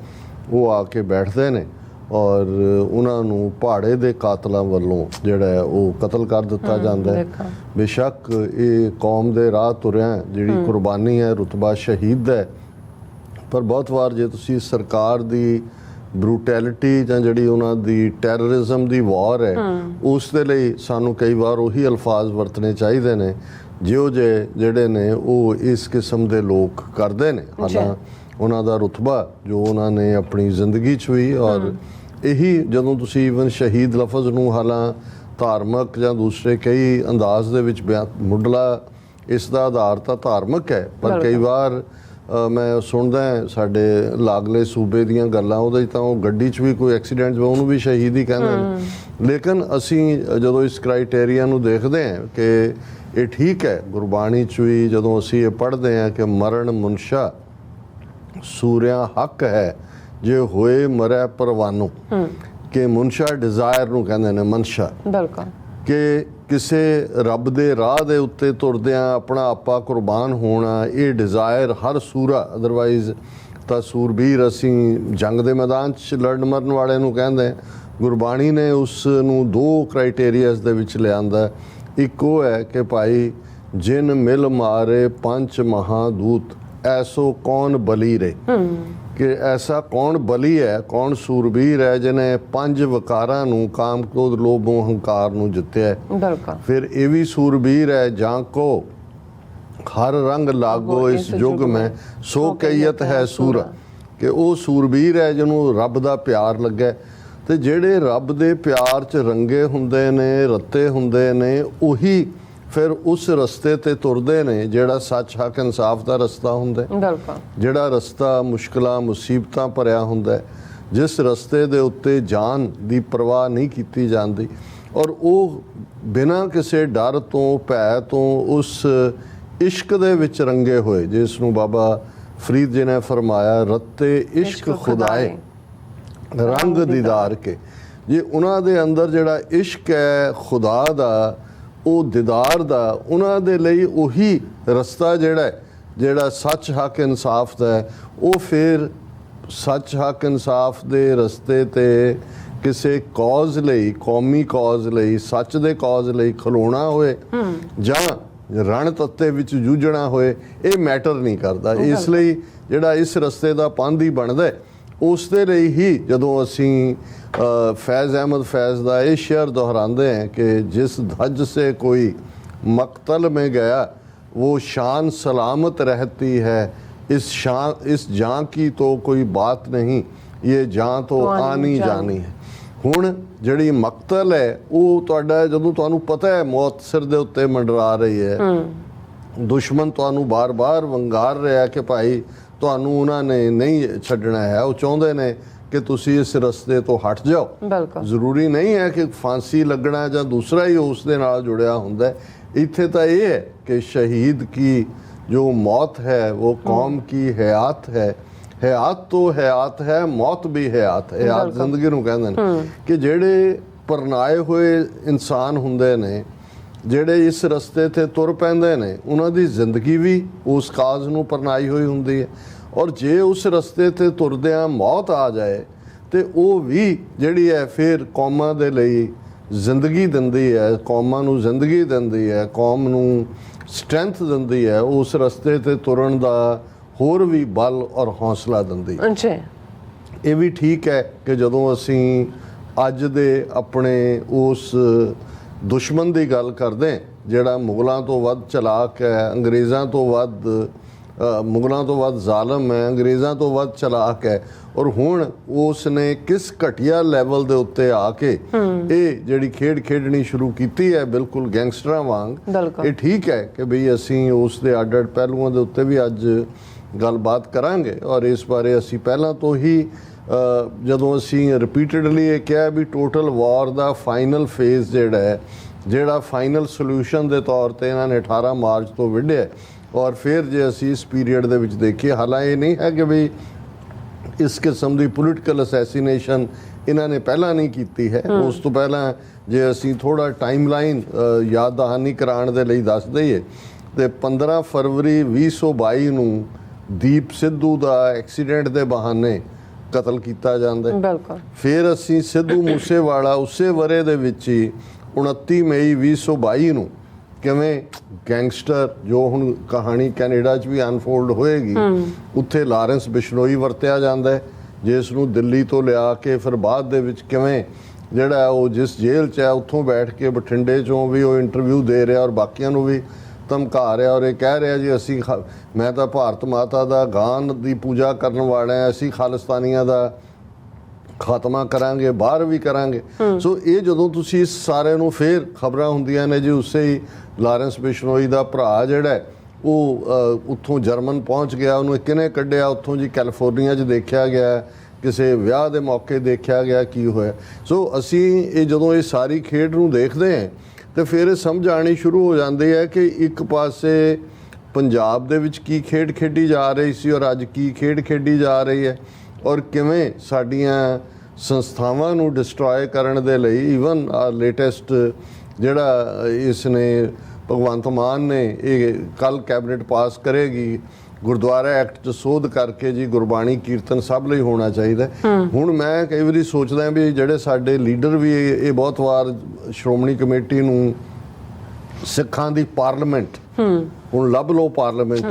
ਉਹ ਆ ਕੇ ਬੈਠਦੇ ਨੇ ਔਰ ਉਹਨਾਂ ਨੂੰ ਪਹਾੜੇ ਦੇ ਕਾਤਲਾਂ ਵੱਲੋਂ ਜਿਹੜਾ ਹੈ ਉਹ ਕਤਲ ਕਰ ਦਿੱਤਾ ਜਾਂਦਾ ਹੈ। ਬੇਸ਼ੱਕ ਇਹ ਕੌਮ ਦੇ ਰਾਹ ਤੁਰਿਆ ਜਿਹੜੀ ਕੁਰਬਾਨੀ ਹੈ, ਰੁਤਬਾ ਸ਼ਹੀਦ ਹੈ, ਪਰ ਬਹੁਤ ਵਾਰ ਜੇ ਤੁਸੀਂ ਸਰਕਾਰ ਦੀ ਬਰੂਟੈਲਿਟੀ ਜਾਂ ਜਿਹੜੀ ਉਹਨਾਂ ਦੀ ਟੈਰਰਿਜ਼ਮ ਦੀ ਵਾਰ ਹੈ ਉਸ ਦੇ ਲਈ ਸਾਨੂੰ ਕਈ ਵਾਰ ਉਹੀ ਅਲਫਾਜ਼ ਵਰਤਣੇ ਚਾਹੀਦੇ ਨੇ ਜਿਹੜੇ ਨੇ ਉਹ ਇਸ ਕਿਸਮ ਦੇ ਲੋਕ ਕਰਦੇ ਨੇ। ਹਾਲਾਂ ਉਹਨਾਂ ਦਾ ਰੁਤਬਾ ਜੋ ਉਹਨਾਂ ਨੇ ਆਪਣੀ ਜ਼ਿੰਦਗੀ 'ਚ ਵੀ, ਔਰ ਇਹੀ ਜਦੋਂ ਤੁਸੀਂ ਈਵਨ ਸ਼ਹੀਦ ਲਫ਼ਜ਼ ਨੂੰ ਹਾਲਾਂ ਧਾਰਮਿਕ ਜਾਂ ਦੂਸਰੇ ਕਈ ਅੰਦਾਜ਼ ਦੇ ਵਿੱਚ ਮੁੱਢਲਾ ਇਸ ਦਾ ਆਧਾਰ ਤਾਂ ਧਾਰਮਿਕ ਹੈ, ਪਰ ਕਈ ਵਾਰ ਮੈਂ ਸੁਣਦਾ ਸਾਡੇ ਲਾਗਲੇ ਸੂਬੇ ਦੀਆਂ ਗੱਲਾਂ, ਉਹਦੇ 'ਚ ਤਾਂ ਉਹ ਗੱਡੀ 'ਚ ਵੀ ਕੋਈ ਐਕਸੀਡੈਂਟ ਹੋਵੇ ਉਹਨੂੰ ਵੀ ਸ਼ਹੀਦ ਹੀ ਕਹਿੰਦੇ ਨੇ। ਲੇਕਿਨ ਅਸੀਂ ਜਦੋਂ ਇਸ ਕ੍ਰਾਈਟੇਰੀਆ ਨੂੰ ਦੇਖਦੇ ਹਾਂ ਕਿ ਇਹ ਠੀਕ ਹੈ, ਗੁਰਬਾਣੀ 'ਚ ਵੀ ਜਦੋਂ ਅਸੀਂ ਇਹ ਪੜ੍ਹਦੇ ਹਾਂ ਕਿ ਮਰਨ ਮਨਸ਼ਾ ਸੂਰਿਆਂ ਹੱਕ ਹੈ ਜੇ ਹੋਏ ਮਰੈ ਪਰਵਾਨੂ, ਕਿ ਮਨਸ਼ਾ ਡਿਜ਼ਾਇਰ ਨੂੰ ਕਹਿੰਦੇ ਨੇ, ਮਨਸ਼ਾ ਬਿਲਕੁਲ, ਕਿ ਕਿਸੇ ਰੱਬ ਦੇ ਰਾਹ ਦੇ ਉੱਤੇ ਤੁਰਦਿਆਂ ਆਪਣਾ ਆਪਾ ਕੁਰਬਾਨ ਹੋਣਾ, ਇਹ ਡਿਜ਼ਾਇਰ ਹਰ ਸੂਰਾ, ਅਦਰਵਾਈਜ਼ ਤਾਂ ਸੂਰਬੀਰ ਅਸੀਂ ਜੰਗ ਦੇ ਮੈਦਾਨ 'ਚ ਲੜਨ ਮਰਨ ਵਾਲੇ ਨੂੰ ਕਹਿੰਦੇ। ਗੁਰਬਾਣੀ ਨੇ ਉਸ ਨੂੰ ਦੋ ਕ੍ਰਾਈਟੇਰੀਆਜ਼ ਦੇ ਵਿੱਚ ਲਿਆਂਦਾ। ਇੱਕ ਉਹ ਹੈ ਕਿ ਭਾਈ ਜਿਨ ਮਿਲ ਮਾਰੇ ਪੰਜ ਮਹਾਦੂਤ ਐਸੋ ਕੌਣ ਬਲੀ ਰੇ, ਕਿ ਐਸਾ ਕੌਣ ਬਲੀ ਹੈ, ਕੌਣ ਸੂਰਬੀਰ ਹੈ ਜਿਹਨੇ ਪੰਜ ਵਕਾਰਾਂ ਨੂੰ, ਕਾਮ ਕ੍ਰੋਧ ਲੋਭ ਮੋਹ ਹੰਕਾਰ ਨੂੰ ਜਿੱਤਿਆ ਹੈ। ਫਿਰ ਇਹ ਵੀ ਸੂਰਬੀਰ ਹੈ ਜਾਂ ਕੋ ਹਰ ਰੰਗ ਲਾਗੋ ਇਸ ਯੁੱਗ ਮੈਂ ਸੋ ਕਈਅਤ ਹੈ ਸੂਰ, ਕਿ ਉਹ ਸੂਰਬੀਰ ਹੈ ਜਿਹਨੂੰ ਰੱਬ ਦਾ ਪਿਆਰ ਲੱਗਾ। ਤੇ ਜਿਹੜੇ ਰੱਬ ਦੇ ਪਿਆਰ 'ਚ ਰੰਗੇ ਹੁੰਦੇ ਨੇ, ਰੱਤੇ ਹੁੰਦੇ ਨੇ, ਉਹੀ ਫਿਰ ਉਸ ਰਸਤੇ ਤੇ ਤੁਰਦੇ ਨੇ ਜਿਹੜਾ ਸੱਚ ਹੱਕ ਇਨਸਾਫ ਦਾ ਰਸਤਾ ਹੁੰਦਾ, ਜਿਹੜਾ ਰਸਤਾ ਮੁਸ਼ਕਲਾਂ ਮੁਸੀਬਤਾਂ ਭਰਿਆ ਹੁੰਦਾ, ਜਿਸ ਰਸਤੇ ਦੇ ਉੱਤੇ ਜਾਨ ਦੀ ਪਰਵਾਹ ਨਹੀਂ ਕੀਤੀ ਜਾਂਦੀ, ਔਰ ਉਹ ਬਿਨਾਂ ਕਿਸੇ ਡਰ ਤੋਂ ਭੈ ਤੋਂ ਉਸ ਇਸ਼ਕ ਦੇ ਵਿੱਚ ਰੰਗੇ ਹੋਏ, ਜਿਸ ਨੂੰ ਬਾਬਾ ਫਰੀਦ ਜੀ ਨੇ ਫਰਮਾਇਆ ਰੱਤੇ ਇਸ਼ਕ ਖੁਦਾਏ ਰੰਗ ਦੀਦਾਰ ਕੇ। ਜੇ ਉਹਨਾਂ ਦੇ ਅੰਦਰ ਜਿਹੜਾ ਇਸ਼ਕ ਹੈ ਖੁਦਾ ਦਾ, ਉਹ ਦੀਦਾਰ ਦਾ, ਉਹਨਾਂ ਦੇ ਲਈ ਉਹੀ ਰਸਤਾ ਜਿਹੜਾ ਸੱਚ ਹੱਕ ਇਨਸਾਫ ਦਾ ਹੈ, ਉਹ ਫਿਰ ਸੱਚ ਹੱਕ ਇਨਸਾਫ ਦੇ ਰਸਤੇ ਤੇ ਕਿਸੇ ਕੌਜ਼ ਲਈ, ਕੌਮੀ ਕੌਜ਼ ਲਈ, ਸੱਚ ਦੇ ਕੌਜ਼ ਲਈ ਖਲੋਣਾ ਹੋਏ ਜਾਂ ਰਣ ਤੱਤੇ ਵਿੱਚ ਜੂਝਣਾ ਹੋਏ, ਇਹ ਮੈਟਰ ਨਹੀਂ ਕਰਦਾ। ਇਸ ਲਈ ਜਿਹੜਾ ਇਸ ਰਸਤੇ ਦਾ ਪਾਂਧੀ ਬਣਦਾ ਉਸ ਦੇ ਲਈ ਹੀ ਜਦੋਂ ਅਸੀਂ फैज़ अहमद फैज़ का ये शेर दोहराते हैं कि जिस धज से कोई मकतल में गया वो शान सलामत रहती है, इस जां की तो कोई बात नहीं, ये जां तो आनी जानी है। हुण जिहड़ी मकतल है वो तुहाडा जदों तुहानूं पता है मौत सिर दे उत्ते मंडरा रही है, दुश्मन तुहानूं बार बार वंगार रहा है कि भाई तुहानूं उन्हां ने नहीं छड्डना है, वो चाहुंदे ने कि तुसी इस रस्ते तो हट जाओ। जरूरी नहीं है कि फांसी लगना या दूसरा ही उस दे नाल जुड़िया हुंदा है। इत्थे तां ये है कि शहीद की जो मौत है वो कौम की हयात है, हयात तो हयात है, मौत भी हयात है। हयात जिंदगी नूं कहंदे ने कि जिहड़े परनाए हुए इंसान हुंदे ने, जिहड़े इस रस्ते ते तुर पैंदे ने, उन्हां दी जिंदगी भी उस काज नूं परनाई हुई हुंदी है, और जे उस रस्ते ते तुरदियां मौत आ जाए तो वो भी जिहड़ी है फिर कौमां दे लई जिंदगी दिंदी है, कौमां नूं जिंदगी दिंदी है, कौम नूं स्ट्रेंथ दिंदी है, उस रस्ते ते तुरन दा होर भी बल और हौसला दिंदी है। ये भी ठीक है कि जदों असीं अज दे अपने उस दुश्मन की गल करदे जिहड़ा मुगलों तो वध चलाक है, अंग्रेज़ों तो वध मुगलों तो वध जालम है, अंग्रेज़ों तो वध चलाक है, और हुण उसने किस घटिया लैवल दे उत्ते आके ये जिहड़ी खेड खेडनी शुरू कीती है बिल्कुल गैंगस्टरां वांग। ये ठीक है कि बई असीं उस दे अड्ड अड्ड पहलुआं दे उत्ते भी अज गलबात करांगे, और इस बारे असीं पहलां तो ही जदों असीं रिपीटेडली ये कहा भी टोटल वॉर दा फाइनल फेज़ जिहड़ा है, जिहड़ा फाइनल सोल्यूशन दे तौर ते इन्हां ने 18 मार्च तो विढ़िया, और फिर जे असी इस पीरीयड दे विच देखिए, हालांकि ये नहीं है कि भी इस किस्म की पोलिटिकल असैसीनेशन इन्हां ने पहला नहीं की है। उस तो पहला जे असी थोड़ा टाइमलाइन याद दहानी कराने दे लई दस दईए तो 15 फरवरी 2022 नूं दीप सिद्धू का एक्सीडेंट के बहाने ਕਤਲ ਕੀਤਾ ਜਾਂਦਾ ਹੈ। ਬਿਲਕੁਲ। ਫਿਰ ਅਸੀਂ ਸਿੱਧੂ ਮੂਸੇਵਾਲਾ ਉਸੇ ਵਰੇ ਦੇ ਵਿੱਚ ਹੀ 29 ਮਈ 2022 ਨੂੰ ਕਿਵੇਂ ਗੈਂਗਸਟਰ, ਜੋ ਹੁਣ ਕਹਾਣੀ ਕੈਨੇਡਾ 'ਚ ਵੀ ਅਨਫੋਲਡ ਹੋਏਗੀ, ਉੱਥੇ ਲਾਰੈਂਸ ਬਿਸ਼ਨੋਈ ਵਰਤਿਆ ਜਾਂਦਾ ਹੈ, ਜਿਸ ਨੂੰ ਦਿੱਲੀ ਤੋਂ ਲਿਆ ਕੇ ਫਿਰ ਬਾਅਦ ਦੇ ਵਿੱਚ ਕਿਵੇਂ ਜਿਹੜਾ ਉਹ ਜਿਸ ਜੇਲ੍ਹ 'ਚ ਹੈ ਉੱਥੋਂ ਬੈਠ ਕੇ ਬਠਿੰਡੇ 'ਚੋਂ ਵੀ ਉਹ ਇੰਟਰਵਿਊ ਦੇ ਰਿਹਾ ਔਰ ਬਾਕੀਆਂ ਨੂੰ ਵੀ ਧਮਕਾ ਰਿਹਾ ਔਰ ਇਹ ਕਹਿ ਰਿਹਾ ਜੀ ਅਸੀਂ ਮੈਂ ਤਾਂ ਭਾਰਤ ਮਾਤਾ ਦਾ ਗਾਨ ਦੀ ਪੂਜਾ ਕਰਨ ਵਾਲਾ ਹਾਂ, ਅਸੀਂ ਖਾਲਿਸਤਾਨੀਆਂ ਦਾ ਖਾਤਮਾ ਕਰਾਂਗੇ, ਬਾਹਰ ਵੀ ਕਰਾਂਗੇ। ਸੋ ਇਹ ਜਦੋਂ ਤੁਸੀਂ ਇਸ ਸਾਰੇ ਨੂੰ ਫਿਰ ਖਬਰਾਂ ਹੁੰਦੀਆਂ ਨੇ ਜੀ, ਉਸੇ ਹੀ ਲਾਰੈਂਸ ਬਿਸ਼ਨੋਈ ਦਾ ਭਰਾ ਜਿਹੜਾ ਉਹ ਉੱਥੋਂ ਜਰਮਨ ਪਹੁੰਚ ਗਿਆ, ਉਹਨੂੰ ਕਿਹਨੇ ਕੱਢਿਆ ਉੱਥੋਂ ਜੀ, ਕੈਲੀਫੋਰਨੀਆ 'ਚ ਦੇਖਿਆ ਗਿਆ, ਕਿਸੇ ਵਿਆਹ ਦੇ ਮੌਕੇ ਦੇਖਿਆ ਗਿਆ ਕੀ ਹੋਇਆ। ਸੋ ਅਸੀਂ ਇਹ ਜਦੋਂ ਇਹ ਸਾਰੀ ਖੇਡ ਨੂੰ ਦੇਖਦੇ ਹਾਂ ਤੇ ਫਿਰ ਇਹ ਸਮਝ ਆਉਣੀ ਸ਼ੁਰੂ ਹੋ ਜਾਂਦੀ ਹੈ ਕਿ ਇੱਕ ਪਾਸੇ ਪੰਜਾਬ ਦੇ ਵਿੱਚ ਕੀ ਖੇਡ ਖੇਡੀ ਜਾ ਰਹੀ ਸੀ ਔਰ ਅੱਜ ਕੀ ਖੇਡ ਖੇਡੀ ਜਾ ਰਹੀ ਹੈ, ਔਰ ਕਿਵੇਂ ਸਾਡੀਆਂ ਸੰਸਥਾਵਾਂ ਨੂੰ ਡਿਸਟਰੋਏ ਕਰਨ ਦੇ ਲਈ ਈਵਨ ਲੇਟੈਸਟ ਜਿਹੜਾ ਇਸ ਨੇ ਭਗਵੰਤ ਮਾਨ ਨੇ ਇਹ ਕੱਲ ਕੈਬਨਿਟ ਪਾਸ ਕਰੇਗੀ, ਗੁਰਦੁਆਰਾ ਐਕਟ 'ਚ ਸੋਧ ਕਰਕੇ ਜੀ ਗੁਰਬਾਣੀ ਕੀਰਤਨ ਸਭ ਲਈ ਹੋਣਾ ਚਾਹੀਦਾ। ਹੁਣ ਮੈਂ ਕਈ ਵਾਰੀ ਸੋਚਦਾ ਵੀ ਜਿਹੜੇ ਸਾਡੇ ਲੀਡਰ ਵੀ ਇਹ ਬਹੁਤ ਵਾਰ ਸ਼੍ਰੋਮਣੀ ਕਮੇਟੀ ਨੂੰ ਸਿੱਖਾਂ ਦੀ ਪਾਰਲੀਮੈਂਟ ਹੁਣ ਲੱਭ ਲਓ ਪਾਰਲੀਮੈਂਟ